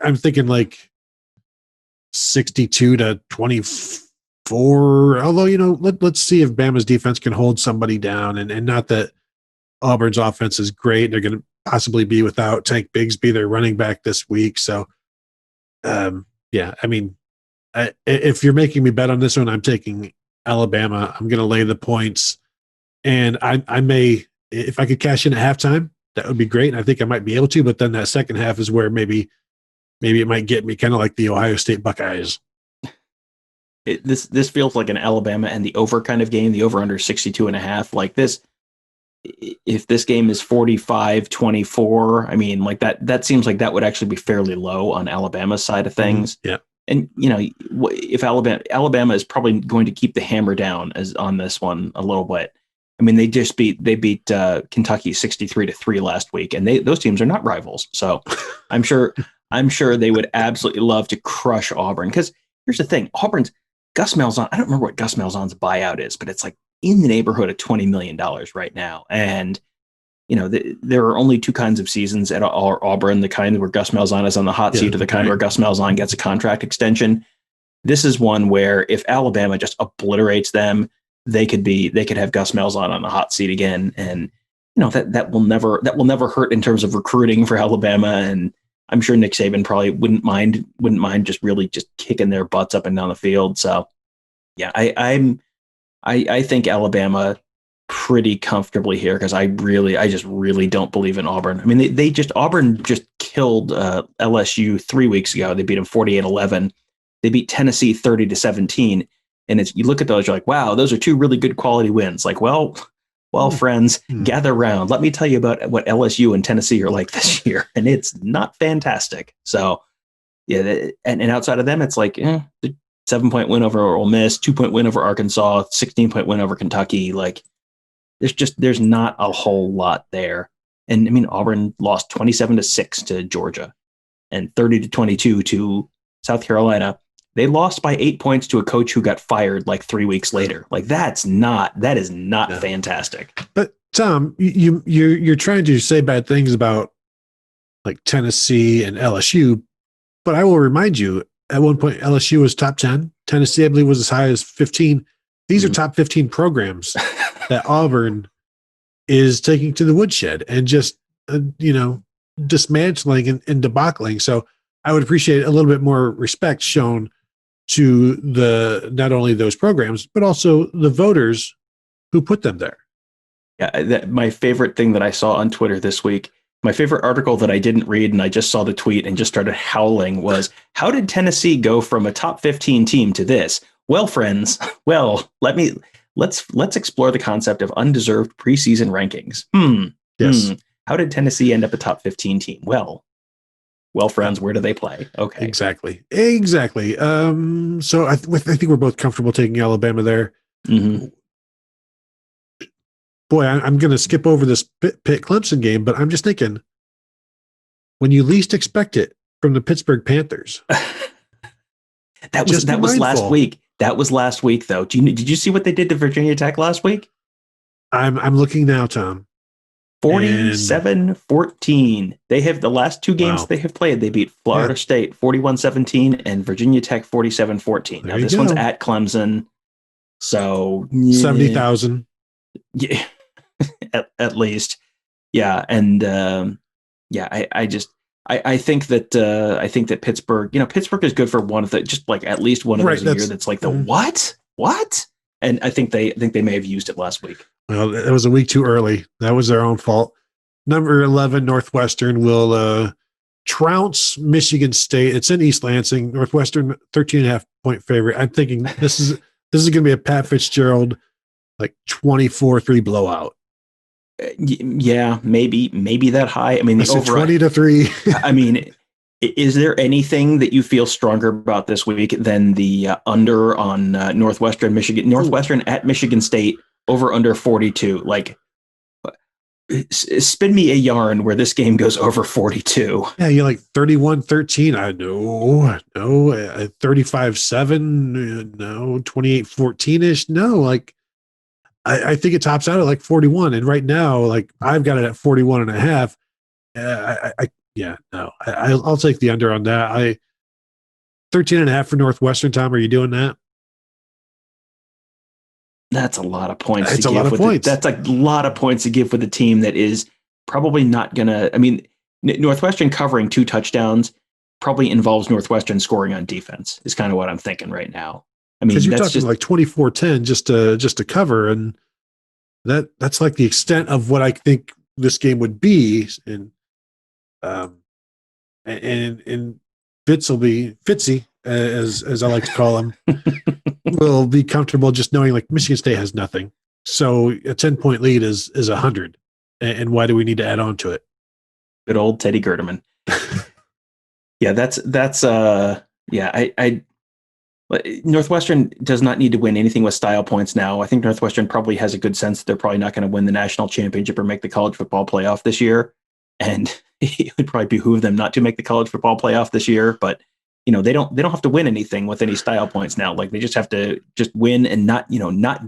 I'm thinking like 62-24. Although, let's see if Bama's defense can hold somebody down, and not that Auburn's offense is great. They're going to possibly be without Tank Bigsby, their running back, this week. So, yeah, I mean, if you're making me bet on this one, I'm taking Alabama. I'm going to lay the points, and I may, if I could cash in at halftime, that would be great. And I think I might be able to, but then that second half is where maybe it might get me, kind of like the Ohio State Buckeyes. This feels like an Alabama and the over kind of game, the over under 62.5. Like this, if this game is 45-24, I mean, like that seems like that would actually be fairly low on Alabama's side of things. Yeah. And if Alabama is probably going to keep the hammer down as on this one a little bit. I mean, they beat Kentucky 63-3 last week, and those teams are not rivals. So I'm sure they would absolutely love to crush Auburn. Because here's the thing, Gus Malzahn, I don't remember what Gus Malzahn's buyout is, but it's like in the neighborhood of $20 million right now. And there are only 2 kinds of seasons at Auburn: the kind where Gus Malzahn is on the hot seat, or the kind where Gus Malzahn gets a contract extension. This is one where if Alabama just obliterates them, they could have Gus Malzahn on the hot seat again, and that will never hurt in terms of recruiting for Alabama. And I'm sure Nick Saban probably wouldn't mind just really just kicking their butts up and down the field. So yeah, I'm I think Alabama pretty comfortably here because I just really don't believe in Auburn. I mean, Auburn just killed LSU 3 weeks ago. They beat them 48-11. They beat Tennessee 30-17. And you look at those, you're like, wow, those are two really good quality wins. Like, well, friends, gather round. Let me tell you about what LSU and Tennessee are like this year. And it's not fantastic. So, yeah, and outside of them, it's like the 7-point win over Ole Miss, 2-point win over Arkansas, 16-point win over Kentucky. Like, there's not a whole lot there. And I mean, Auburn lost 27-6 to Georgia and 30-22 to South Carolina. They lost by 8 points to a coach who got fired like 3 weeks later. Like that is not fantastic. But Tom, you're trying to say bad things about like Tennessee and LSU, but I will remind you, at one point LSU was top 10. Tennessee, I believe, was as high as 15. These are top 15 programs that Auburn is taking to the woodshed and just dismantling and debacling. So I would appreciate a little bit more respect shown to not only those programs, but also the voters who put them there. Yeah, my favorite thing that I saw on Twitter this week, my favorite article that I didn't read and I just saw the tweet and just started howling was, how did Tennessee go from a top 15 team to this? Well, friends, let's explore the concept of undeserved preseason rankings. Yes. How did Tennessee end up a top 15 team? Well, friends, where do they play? Okay. Exactly. So I think we're both comfortable taking Alabama there. Mm-hmm. Boy, I'm going to skip over this Pitt Clemson game, but I'm just thinking, when you least expect it from the Pittsburgh Panthers. that was last week. That was last week, though. Did you see what they did to Virginia Tech last week? I'm looking now, Tom. 47-14. They have the last two games they have played. They beat Florida State 41-17 and Virginia Tech 47-14. Now this one's at Clemson. So 70,000. Yeah. at least. Yeah. And I think that Pittsburgh, Pittsburgh is good for one of the, just like at least one of those a year that's like the what? And I think they may have used it last week. Well, it was a week too early. That was their own fault. Number 11, Northwestern will trounce Michigan State. It's in East Lansing. Northwestern 13.5-point favorite. I'm thinking this is going to be a Pat Fitzgerald like 24-3 blowout. Yeah, maybe that high. I mean, the over 20-3. I mean, is there anything that you feel stronger about this week than the under on Northwestern at Michigan State over under 42? Like, spin me a yarn where this game goes over 42. Yeah, you're like 31-13. I know. No, 35-7. No, 28-14-ish. No, like I think it tops out at like 41. And right now, like I've got it at 41.5. I'll take the under on that. 13.5 for Northwestern. Tom, are you doing that? That's a lot of points. That's a lot of points. That's a lot of points to give with a team that is probably not going to. I mean, Northwestern covering 2 touchdowns probably involves Northwestern scoring on defense. Is kind of what I'm thinking right now. I mean, you're talking like 24-10 just to cover, and that's like the extent of what I think this game would be. And Fitzy, as I like to call him, will be comfortable just knowing like Michigan State has nothing. So a 10-point lead is 100. And why do we need to add on to it? Good old Teddy Gerdeman. Northwestern does not need to win anything with style points now. I think Northwestern probably has a good sense that they're probably not going to win the national championship or make the college football playoff this year. And it would probably behoove them not to make the college football playoff this year, but they don't have to win anything with any style points now. Like they just have to just win and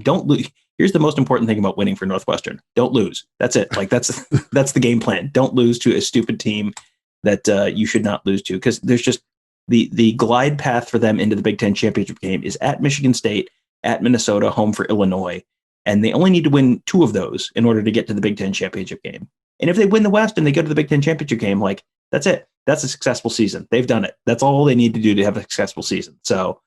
don't lose. Here's the most important thing about winning for Northwestern. Don't lose. That's it. Like that's the game plan. Don't lose to a stupid team that you should not lose to, because there's just the glide path for them into the Big Ten championship game is at Michigan State, at Minnesota, home for Illinois. And they only need to win 2 of those in order to get to the Big Ten championship game. And if they win the West and they go to the Big Ten championship game, like that's it. That's a successful season. They've done it. That's all they need to do to have a successful season. So,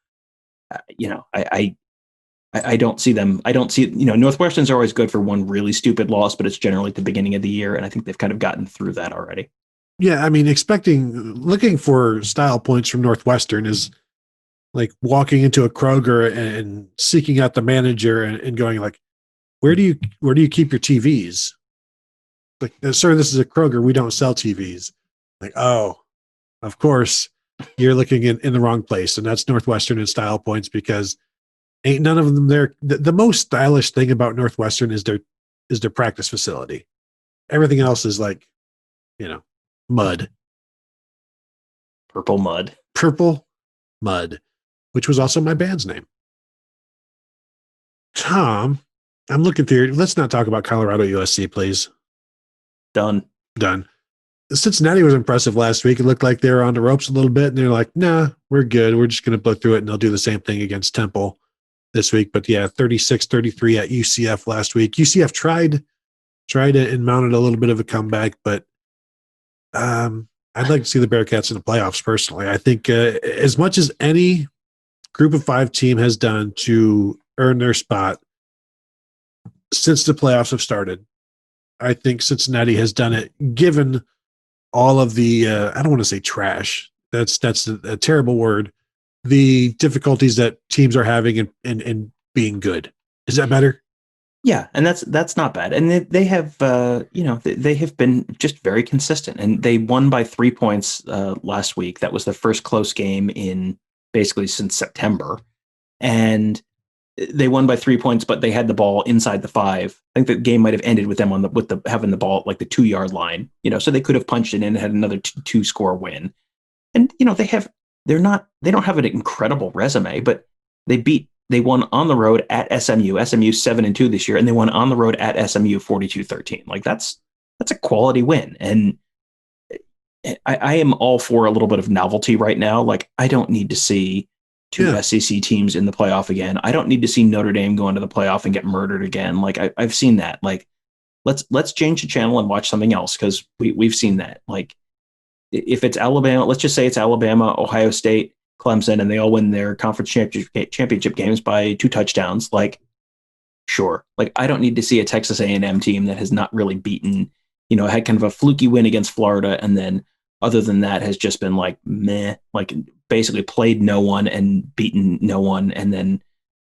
I don't see them. I don't see, Northwestern's always good for one really stupid loss, but it's generally at the beginning of the year. And I think they've kind of gotten through that already. Yeah, I mean, looking for style points from Northwestern is like walking into a Kroger and seeking out the manager and going like, where do you keep your TVs? Like, sir, this is a Kroger. We don't sell TVs. Like, oh, of course, you're looking in the wrong place. And that's Northwestern and style points, because ain't none of them there. The most stylish thing about Northwestern is their practice facility. Everything else is like, mud. Purple mud. Purple mud, which was also my band's name. Tom, I'm looking through. Let's not talk about Colorado USC, please. Done. Cincinnati was impressive last week. It looked like they were on the ropes a little bit, and they're like, nah, we're good. We're just going to blow through it, and they'll do the same thing against Temple this week. But yeah, 36-33 at UCF last week. UCF tried it and mounted a little bit of a comeback, but I'd like to see the Bearcats in the playoffs personally. I think as much as any group of 5 team has done to earn their spot since the playoffs have started, I think Cincinnati has done it, given all of the I don't want to say trash. That's a terrible word. The difficulties that teams are having in being good. Is that better? Yeah, and that's not bad. And they have they have been just very consistent, and they won by 3 points last week. That was the first close game in basically since September, and they won by 3 points, but they had the ball inside the 5. I think the game might have ended with them having the ball at like the 2-yard line. So they could have punched it in and had another 2-score win. And they don't have an incredible resume, but they won on the road at SMU 7-2 this year, and they won on the road at SMU 42-13. Like that's a quality win. And I am all for a little bit of novelty right now. Like, I don't need to see 2 SEC teams in the playoff again. I don't need to see Notre Dame go into the playoff and get murdered again. Like I've seen that. Like let's change the channel and watch something else, because we've seen that. Like if it's Alabama, let's just say it's Alabama, Ohio State, Clemson, and they all win their conference championship games by 2 touchdowns. Like, sure. Like, I don't need to see a Texas A&M team that has not really beaten, had kind of a fluky win against Florida, and then other than that has just been like meh, like basically played no one and beaten no one, and then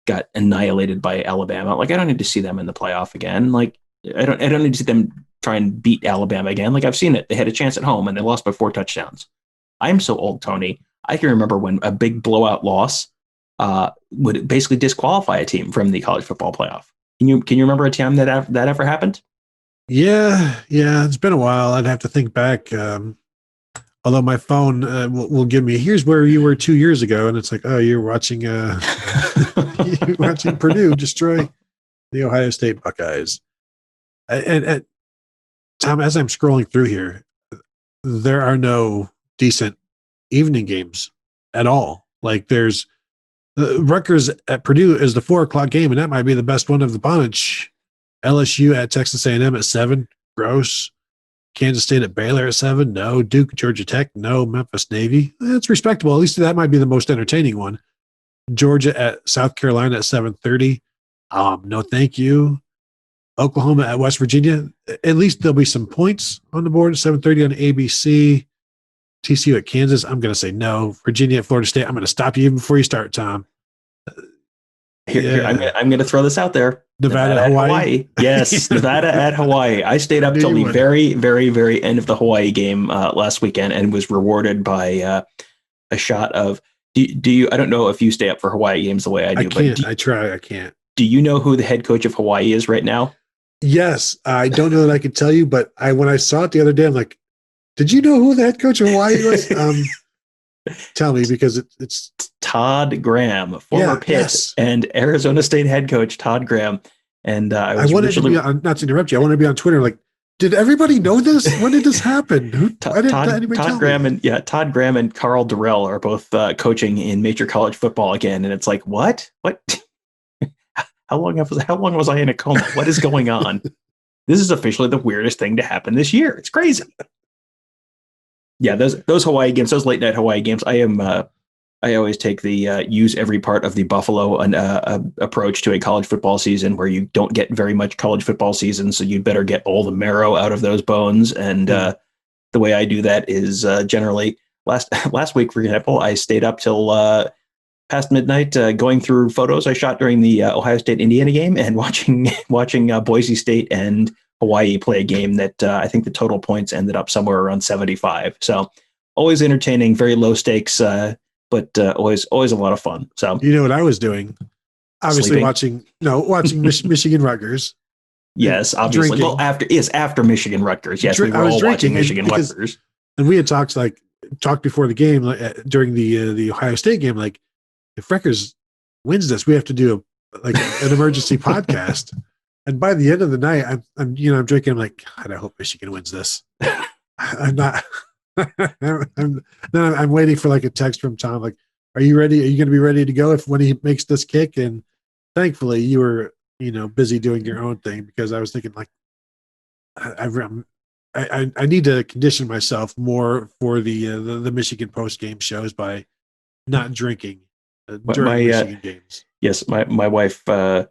got annihilated by Alabama. Like, I don't need to see them in the playoff again. Like, I don't need to see them try and beat Alabama again. Like, I've seen it. They had a chance at home and they lost by 4 touchdowns. I'm so old, Tony. I can remember when a big blowout loss would basically disqualify a team from the college football playoff. Can you remember a time that ever happened? Yeah, it's been a while. I'd have to think back. Although my phone will give me, here's where you were 2 years ago, and it's like, oh, you're watching Purdue destroy the Ohio State Buckeyes. And Tom, as I'm scrolling through here, there are no decent evening games at all. Like, there's Rutgers at Purdue is the 4:00 game, and that might be the best one of the bunch. LSU at Texas A&M at 7, gross. Kansas State at Baylor at 7, no. Duke, Georgia Tech, no. Memphis Navy, it's respectable. At least that might be the most entertaining one. Georgia at South Carolina at 7:30, no thank you. Oklahoma at West Virginia, at least there'll be some points on the board at 7:30 on ABC. TCU at Kansas, I'm going to say no. Virginia at Florida State, I'm going to stop you even before you start, Tom. Here, I'm going to throw this out there. Nevada at Hawaii. Yes, Nevada at Hawaii. I stayed up till the very, very, very end of the Hawaii game last weekend and was rewarded by a shot of. Do you? I don't know if you stay up for Hawaii games the way I do. I try. I can't. Do you know who the head coach of Hawaii is right now? Yes, I don't know that I could tell you, but when I saw it the other day, I'm like, did you know who the head coach of Hawaii was? Tell me, because it's Todd Graham, former Pitt and Arizona State head coach Todd Graham. And I wanted to be on, not to interrupt you, I want to be on Twitter like, did everybody know this? When did this happen? Todd Graham and Carl Durrell are both coaching in major college football again, and it's like, what? How long was I in a coma? What is going on? This is officially the weirdest thing to happen this year. It's crazy. Yeah, those Hawaii games, those late night Hawaii games, I am I always take the use every part of the Buffalo approach to a college football season, where you don't get very much college football season, so you better get all the marrow out of those bones. And the way I do that is generally last week, for example, I stayed up till past midnight going through photos I shot during the Ohio State Indiana game and watching Boise State and Hawaii play a game that I think the total points ended up somewhere around 75. So always entertaining, very low stakes. But always a lot of fun. So you know what I was doing? Obviously sleeping. watching Michigan Rutgers. Yes, obviously. Drinking. Well, after Michigan Rutgers. Yes, we were all watching Michigan Rutgers. And we had talked before the game during the Ohio State game. Like, if Rutgers wins this, we have to do an emergency podcast. And by the end of the night, I'm drinking. I'm like, God, I hope Michigan wins this. I'm not. I'm waiting for a text from Tom, like, are you ready? Are you going to be ready to go when he makes this kick? And thankfully you were, busy doing your own thing, because I was thinking I need to condition myself more for the Michigan post game shows by not drinking during Michigan games. Yes, my wife, I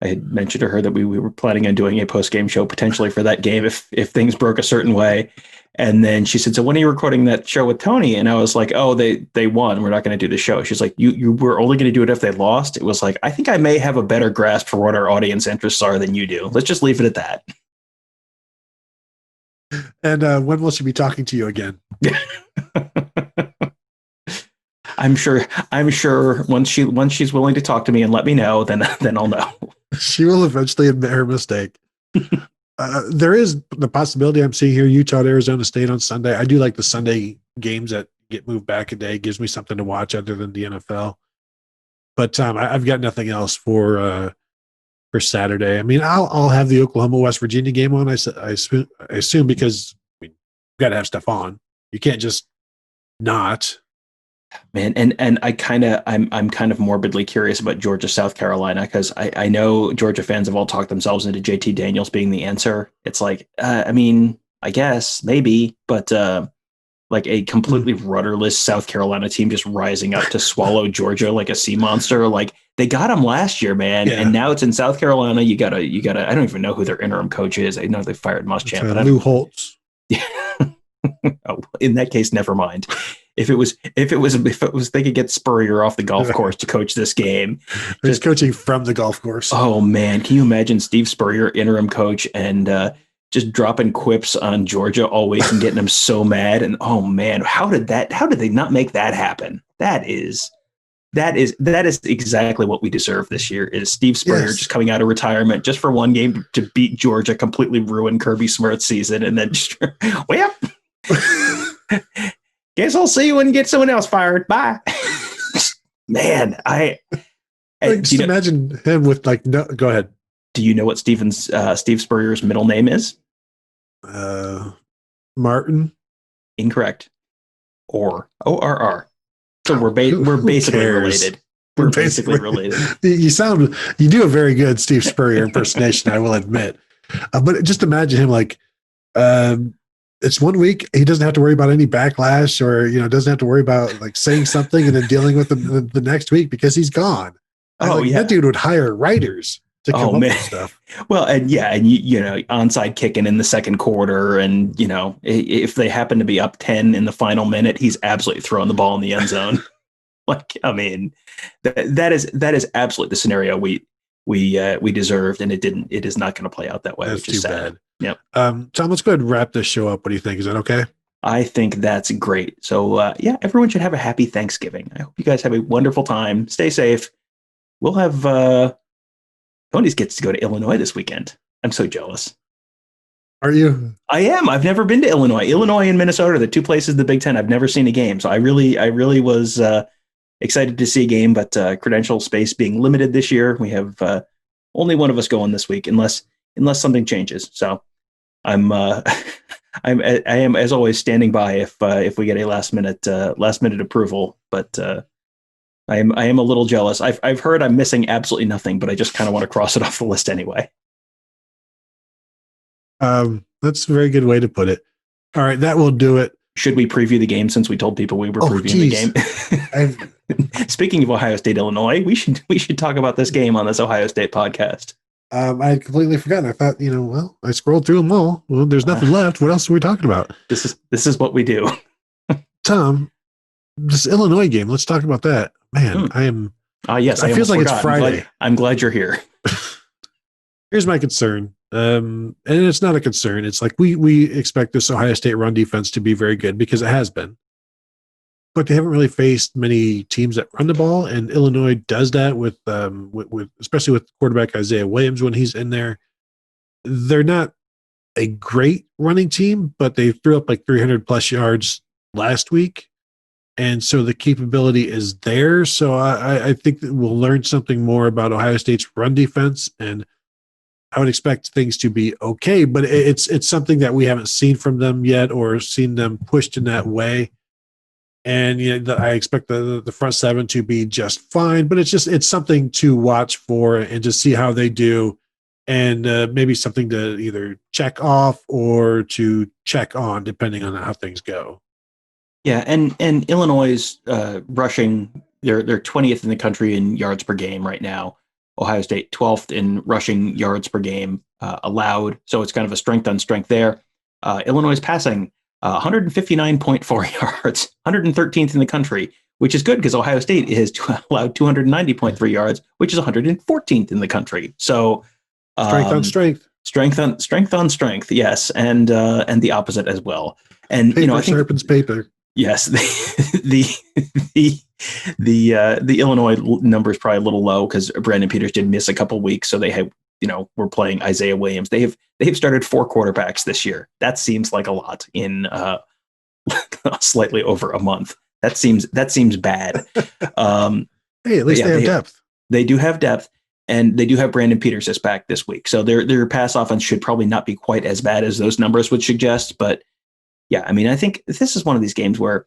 had mentioned to her that we were planning on doing a post game show potentially for that game if things broke a certain way. And then she said, so when are you recording that show with Tony? And I was like, oh, they won. We're not going to do the show. She's like, you were only going to do it if they lost. It was like, I think I may have a better grasp for what our audience interests are than you do. Let's just leave it at that. And when will she be talking to you again? I'm sure once she's willing to talk to me and let me know, then I'll know. She will eventually admit her mistake. There is the possibility I'm seeing here, Utah at Arizona State on Sunday. I do like the Sunday games that get moved back a day. It gives me something to watch other than the NFL. But I've got nothing else for Saturday. I mean, I'll have the Oklahoma West Virginia game on. I assume, because we've got to have stuff on. You can't just not. Man, and I'm kind of morbidly curious about Georgia, South Carolina, because I know Georgia fans have all talked themselves into JT Daniels being the answer. It's like, I mean, I guess maybe, but like a completely rudderless South Carolina team just rising up to swallow Georgia like a sea monster. Like, they got him last year, man, and now it's in South Carolina. You gotta. I don't even know who their interim coach is. I know they fired Muschamp, but Lou Holtz. Oh, in that case, never mind. If they could get Spurrier off the golf course to coach this game. He's coaching from the golf course. Oh man, can you imagine Steve Spurrier, interim coach, and just dropping quips on Georgia all week and getting them so mad? And oh man, how did they not make that happen? That is exactly what we deserve this year, is Steve Spurrier just coming out of retirement just for one game to beat Georgia, completely ruin Kirby Smart's season, and then just, well, guess I'll see you when you get someone else fired. Bye. Man, just imagine him with no. Go ahead. Do you know what Steve Spurrier's middle name is? Martin. Incorrect. ORR. So we're basically related. We're basically related. You do a very good Steve Spurrier impersonation, I will admit. But just imagine him it's 1 week. He doesn't have to worry about any backlash, or doesn't have to worry about saying something and then dealing with the next week because he's gone. That dude would hire writers to come up with stuff. Well, and onside kicking in the second quarter, and if they happen to be up 10 in the final minute, he's absolutely throwing the ball in the end zone. I mean, that is absolutely the scenario we deserved, and it is not going to play out that way. That's which is too sad. bad. Yep. Tom, let's go ahead and wrap this show up. What do you think? Is that okay? I think that's great. So everyone should have a happy Thanksgiving. I hope you guys have a wonderful time. Stay safe. We'll have Tony's gets to go to Illinois this weekend. I'm so jealous. Are you? I am. I've never been to Illinois. Illinois and Minnesota, the two places in the Big Ten I've never seen a game. So I really was excited to see a game, but credential space being limited this year, we have only one of us going this week, unless something changes. So I am as always standing by if we get a last minute approval. But I am a little jealous. I've heard I'm missing absolutely nothing, but I just kind of want to cross it off the list anyway. That's a very good way to put it. All right, that will do it. Should we preview the game since we told people we were previewing the game? Speaking of Ohio State, Illinois, we should talk about this game on this Ohio State podcast. I had completely forgotten. I thought, well, I scrolled through them all. Well, there's nothing left. What else are we talking about? This is what we do. Tom, this Illinois game, let's talk about that. Man, I am. Yes, I feel like it's Friday. I'm glad you're here. Here's my concern. And it's not a concern. It's like we expect this Ohio State run defense to be very good because it has been. But they haven't really faced many teams that run the ball, and Illinois does that with especially with quarterback Isaiah Williams when he's in there. They're not a great running team, but they threw up like 300 plus yards last week, and so the capability is there. So I think that we'll learn something more about Ohio State's run defense, and I would expect things to be okay. But it's something that we haven't seen from them yet, or seen them pushed in that way. And I expect the front seven to be just fine, but it's something to watch for and just see how they do, and maybe something to either check off or to check on, depending on how things go. Yeah, and Illinois rushing, they're 20th in the country in yards per game right now. Ohio State 12th in rushing yards per game allowed, so it's kind of a strength on strength there. Illinois passing 159.4 yards, 113th in the country, which is good because Ohio State has allowed 290.3 yards, which is 114th in the country. So strength on strength, yes, and the opposite as well. And paper I think sharpens paper. Yes, the Illinois number is probably a little low because Brandon Peters did miss a couple weeks, so they have we're playing Isaiah Williams. They have started 4 quarterbacks this year. That seems like a lot in slightly over a month. That seems bad. Hey, at least they have depth. They do have depth, and they do have Brandon Peters is back this week. So their pass offense should probably not be quite as bad as those numbers would suggest. But yeah, I mean, I think this is one of these games where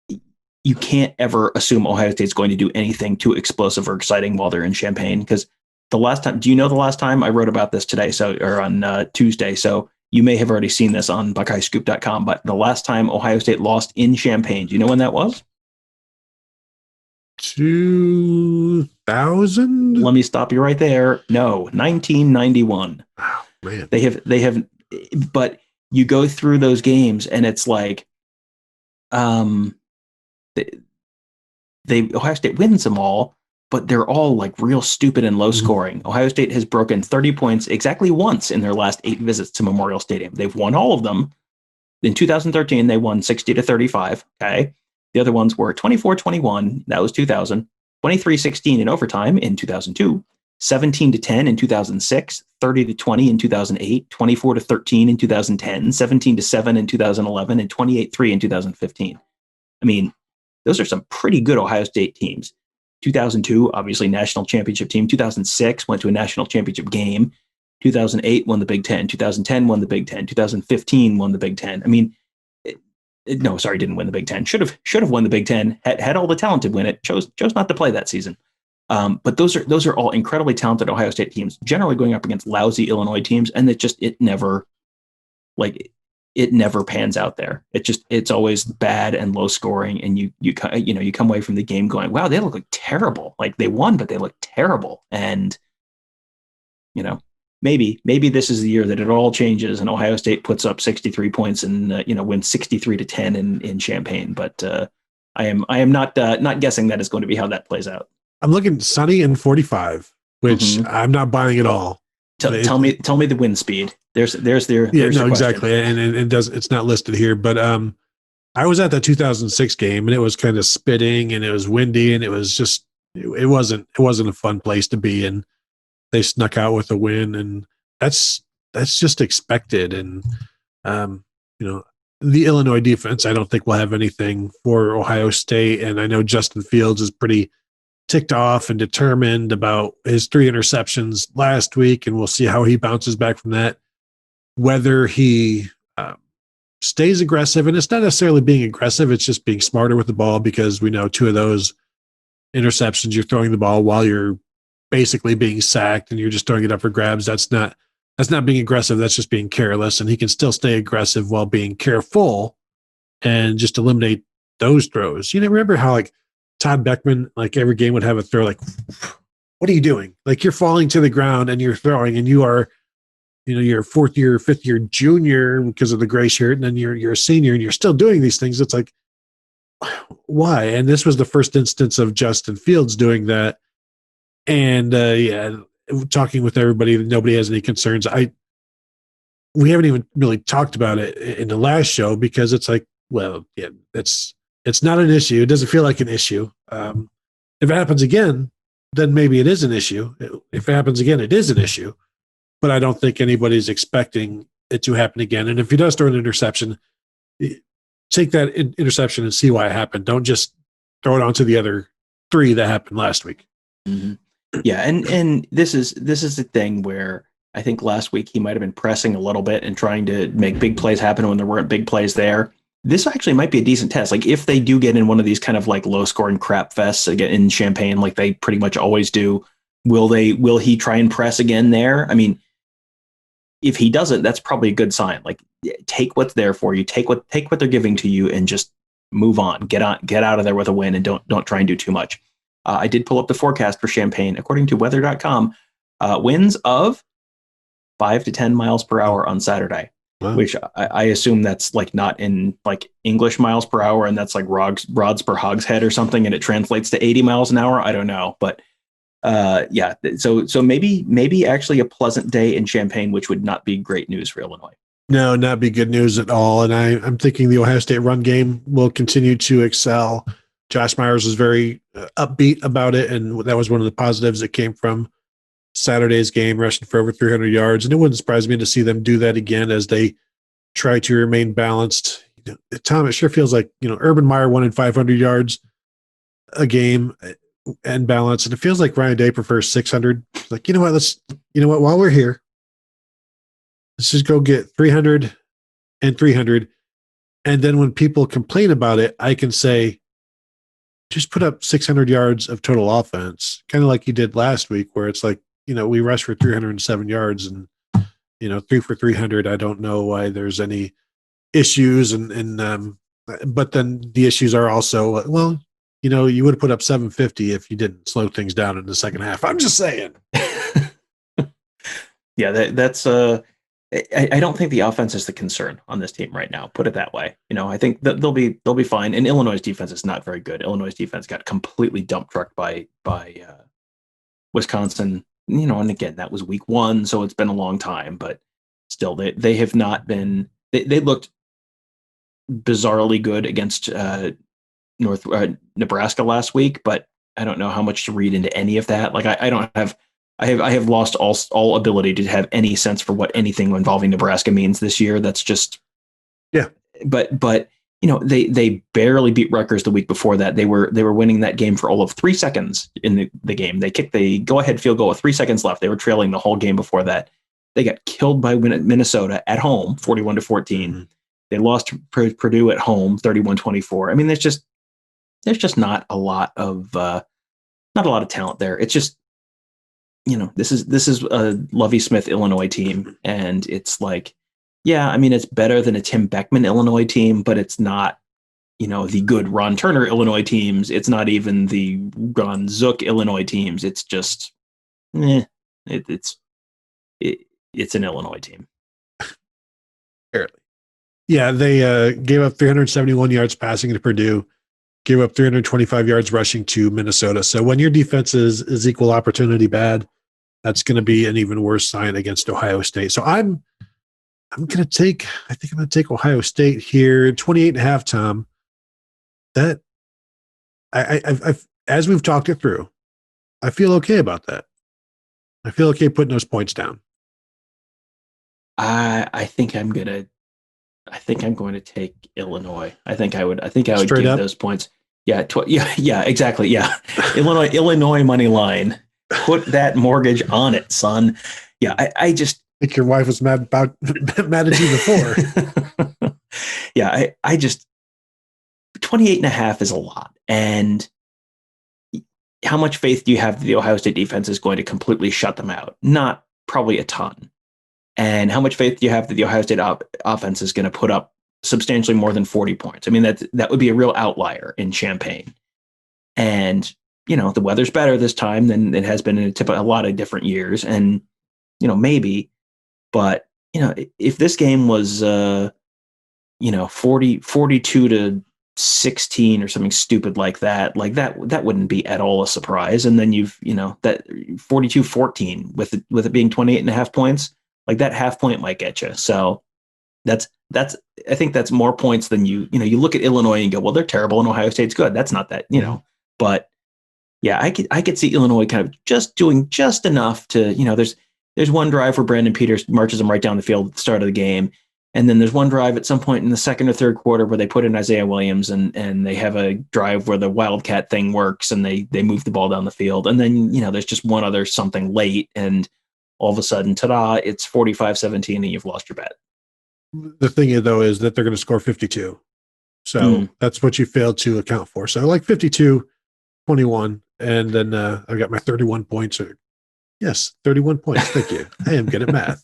you can't ever assume Ohio State's going to do anything too explosive or exciting while they're in Champaign. Because the last time I wrote about this today, or on Tuesday, so you may have already seen this on BuckeyeScoop.com, but the last time Ohio State lost in Champaign, do you know when that was? 2000? Let me stop you right there. No, 1991. Oh, man. They have, but you go through those games and it's like, Ohio State wins them all, but they're all like real stupid and low scoring. Ohio State has broken 30 points exactly once in their last 8 visits to Memorial Stadium. They've won all of them. In 2013, they won 60-35. Okay. The other ones were 24-21. That was 2000. 23-16 in overtime in 2002. 17-10 in 2006. 30-20 in 2008. 24-13 in 2010. 17-7 in 2011. And 28-3 in 2015. I mean, those are some pretty good Ohio State teams. 2002, obviously national championship team. 2006 went to a national championship game. 2008 won the Big Ten. 2010 won the Big Ten. 2015 won the Big Ten. I mean, didn't win the Big Ten. Should have won the Big Ten. Had all the talent to win it. Chose not to play that season. But those are all incredibly talented Ohio State teams, generally going up against lousy Illinois teams, and it never pans out there. It's always bad and low scoring, and you come away from the game going, wow, they look like terrible. Like they won, but they look terrible. And maybe this is the year that it all changes and Ohio State puts up 63 points and wins 63-10 in Champaign. But I am not guessing that is going to be how that plays out. I'm looking sunny and 45, which I'm not buying at all. Tell me the wind speed. There's exactly, and it's not listed here, but I was at the 2006 game and it was kind of spitting and it was windy and it was just it wasn't a fun place to be, and they snuck out with a win, and that's just expected. And the Illinois defense, I don't think will have anything for Ohio State, and I know Justin Fields is pretty ticked off and determined about his 3 interceptions last week, and we'll see how he bounces back from that. Whether he stays aggressive, and it's not necessarily being aggressive, it's just being smarter with the ball, because we know 2 of those interceptions, you're throwing the ball while you're basically being sacked and you're just throwing it up for grabs. That's not being aggressive. That's just being careless, and he can still stay aggressive while being careful and just eliminate those throws. Remember how like Todd Beckman, like every game would have a throw like, what are you doing? Like you're falling to the ground and you're throwing and you are, you're a 4th year, 5th year junior because of the gray shirt. And then you're a senior and you're still doing these things. It's like, why? And this was the first instance of Justin Fields doing that. And talking with everybody, nobody has any concerns. We haven't even really talked about it in the last show because it's like, well, yeah, it's not an issue. It doesn't feel like an issue. If it happens again, then maybe it is an issue. If it happens again, it is an issue. But I don't think anybody's expecting it to happen again. And if he does throw an interception, take that interception and see why it happened. Don't just throw it onto the other 3 that happened last week. Mm-hmm. Yeah, and this is the thing where I think last week he might have been pressing a little bit and trying to make big plays happen when there weren't big plays there. This actually might be a decent test. Like if they do get in one of these kind of like low scoring crap fests again in Champaign, like they pretty much always do, will he try and press again there? I mean, if he doesn't, that's probably a good sign. Like take what's there for you, take what they're giving to you and just move on, get out of there with a win and don't try and do too much. I did pull up the forecast for Champaign. According to weather.com, winds of 5 to 10 miles per hour on Saturday, wow. Which I assume that's like not in like English miles per hour. And that's like rods per hogshead or something. And it translates to 80 miles an hour. I don't know. But yeah, so maybe actually a pleasant day in Champaign, which would not be great news for Illinois. No, not be good news at all. And I'm thinking the Ohio State run game will continue to excel. Josh Myers was very upbeat about it, and that was one of the positives that came from Saturday's game, rushing for over 300 yards. And it wouldn't surprise me to see them do that again as they try to remain balanced. Tom, it sure feels like, Urban Meyer wanted 500 yards a game and balance, and it feels like Ryan Day prefers 600. Like, while we're here, let's just go get 300 and 300. And then when people complain about it, I can say, just put up 600 yards of total offense, kind of like you did last week, where it's like, we rushed for 307 yards and, 3 for 300. I don't know why there's any issues. But then the issues are also, well, you would have put up 750 if you didn't slow things down in the second half. I'm just saying. Yeah, that's I don't think the offense is the concern on this team right now. Put it that way. I think that they'll be fine. And Illinois' defense is not very good. Illinois' defense got completely dump trucked by Wisconsin. And again, that was week 1, so it's been a long time. But still, they have not been. They looked bizarrely good against Nebraska last week, but I don't know how much to read into any of that. Like I have lost all ability to have any sense for what anything involving Nebraska means this year. That's just, yeah. But they barely beat Rutgers the week before that. They were winning that game for all of 3 seconds in the game. They kicked the go-ahead field goal with 3 seconds left. They were trailing the whole game before that. They got killed by Minnesota at home, 41-14. Mm-hmm. They lost to Purdue at home, 31-24. I mean, there's just not a lot of talent there. It's just, this is a Lovie Smith Illinois team, and it's like, yeah, I mean, it's better than a Tim Beckman Illinois team, but it's not, the good Ron Turner Illinois teams. It's not even the Ron Zook Illinois teams. It's just, it's an Illinois team. Apparently. Yeah, they gave up 371 yards passing to Purdue, gave up 325 yards rushing to Minnesota. So when your defense is equal opportunity bad, that's going to be an even worse sign against Ohio State. So I'm going to take Ohio State here, 28.5, Tom. That I've as we've talked it through, I feel okay about that. I feel okay putting those points down. I think I'm going to take Illinois. I think I would Straight give up? those points. Yeah, yeah, exactly. Yeah. Illinois money line. Put that mortgage on it, son. Yeah, I just think your wife was mad at you before. Yeah, I just 28.5 is a lot. And how much faith do you have that the Ohio State defense is going to completely shut them out? Not probably a ton. And how much faith do you have that the Ohio State offense is going to put up substantially more than 40 points? I mean, that would be a real outlier in Champaign. And, the weather's better this time than it has been in a lot of different years. And, maybe, but, if this game was, 42 to 16 or something stupid like that wouldn't be at all a surprise. And then you've, that 42-14 with it being 28.5 points, like that half point might get you. So that's I think that's more points than you look at Illinois and go, well, they're terrible and Ohio State's good. That's not that, but yeah, I could see Illinois kind of just doing just enough to, there's one drive where Brandon Peters marches them right down the field at the start of the game. And then there's one drive at some point in the second or third quarter where they put in Isaiah Williams and they have a drive where the Wildcat thing works and they move the ball down the field. And then, there's just one other something late and all of a sudden, ta-da, it's 45-17 and you've lost your bet. The thing though is that they're going to score 52. So that's what you failed to account for. So like 52, 21, and then I got my 31 points. Yes, 31 points. Thank you. I am good at math.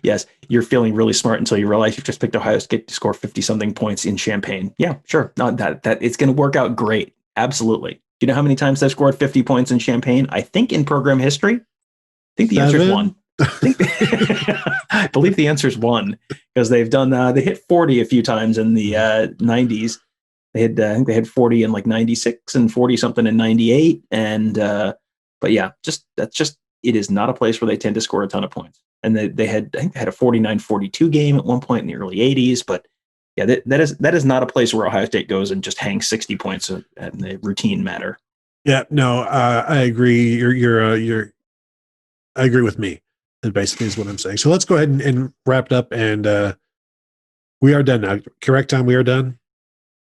Yes, you're feeling really smart until you realize you've just picked Ohio State to score 50-something points in Champaign. Yeah, sure. Not that it's going to work out great. Absolutely. Do you know how many times they've scored 50 points in Champaign? I think in program history, I think the answer is 1. I believe the answer is 1 because they've done they hit 40 a few times in the 90s. They had I think they had 40 in like 96 and 40 something in 98 and but yeah, it is not a place where they tend to score a ton of points. And they had a 49-42 game at one point in the early 80s, but yeah, that is not a place where Ohio State goes and just hangs 60 points in the routine matter. Yeah, no, I agree. I agree with me. That basically is what I'm saying. So let's go ahead and wrap it up. And we are done now. Correct time, we are done?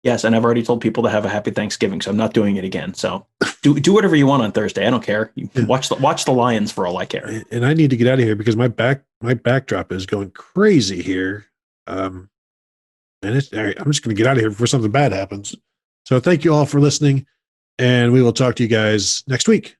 Yes, and I've already told people to have a happy Thanksgiving, so I'm not doing it again. So do whatever you want on Thursday. I don't care. Watch the Lions for all I care. And I need to get out of here because my backdrop is going crazy here. And I'm just going to get out of here before something bad happens. So thank you all for listening, and we will talk to you guys next week.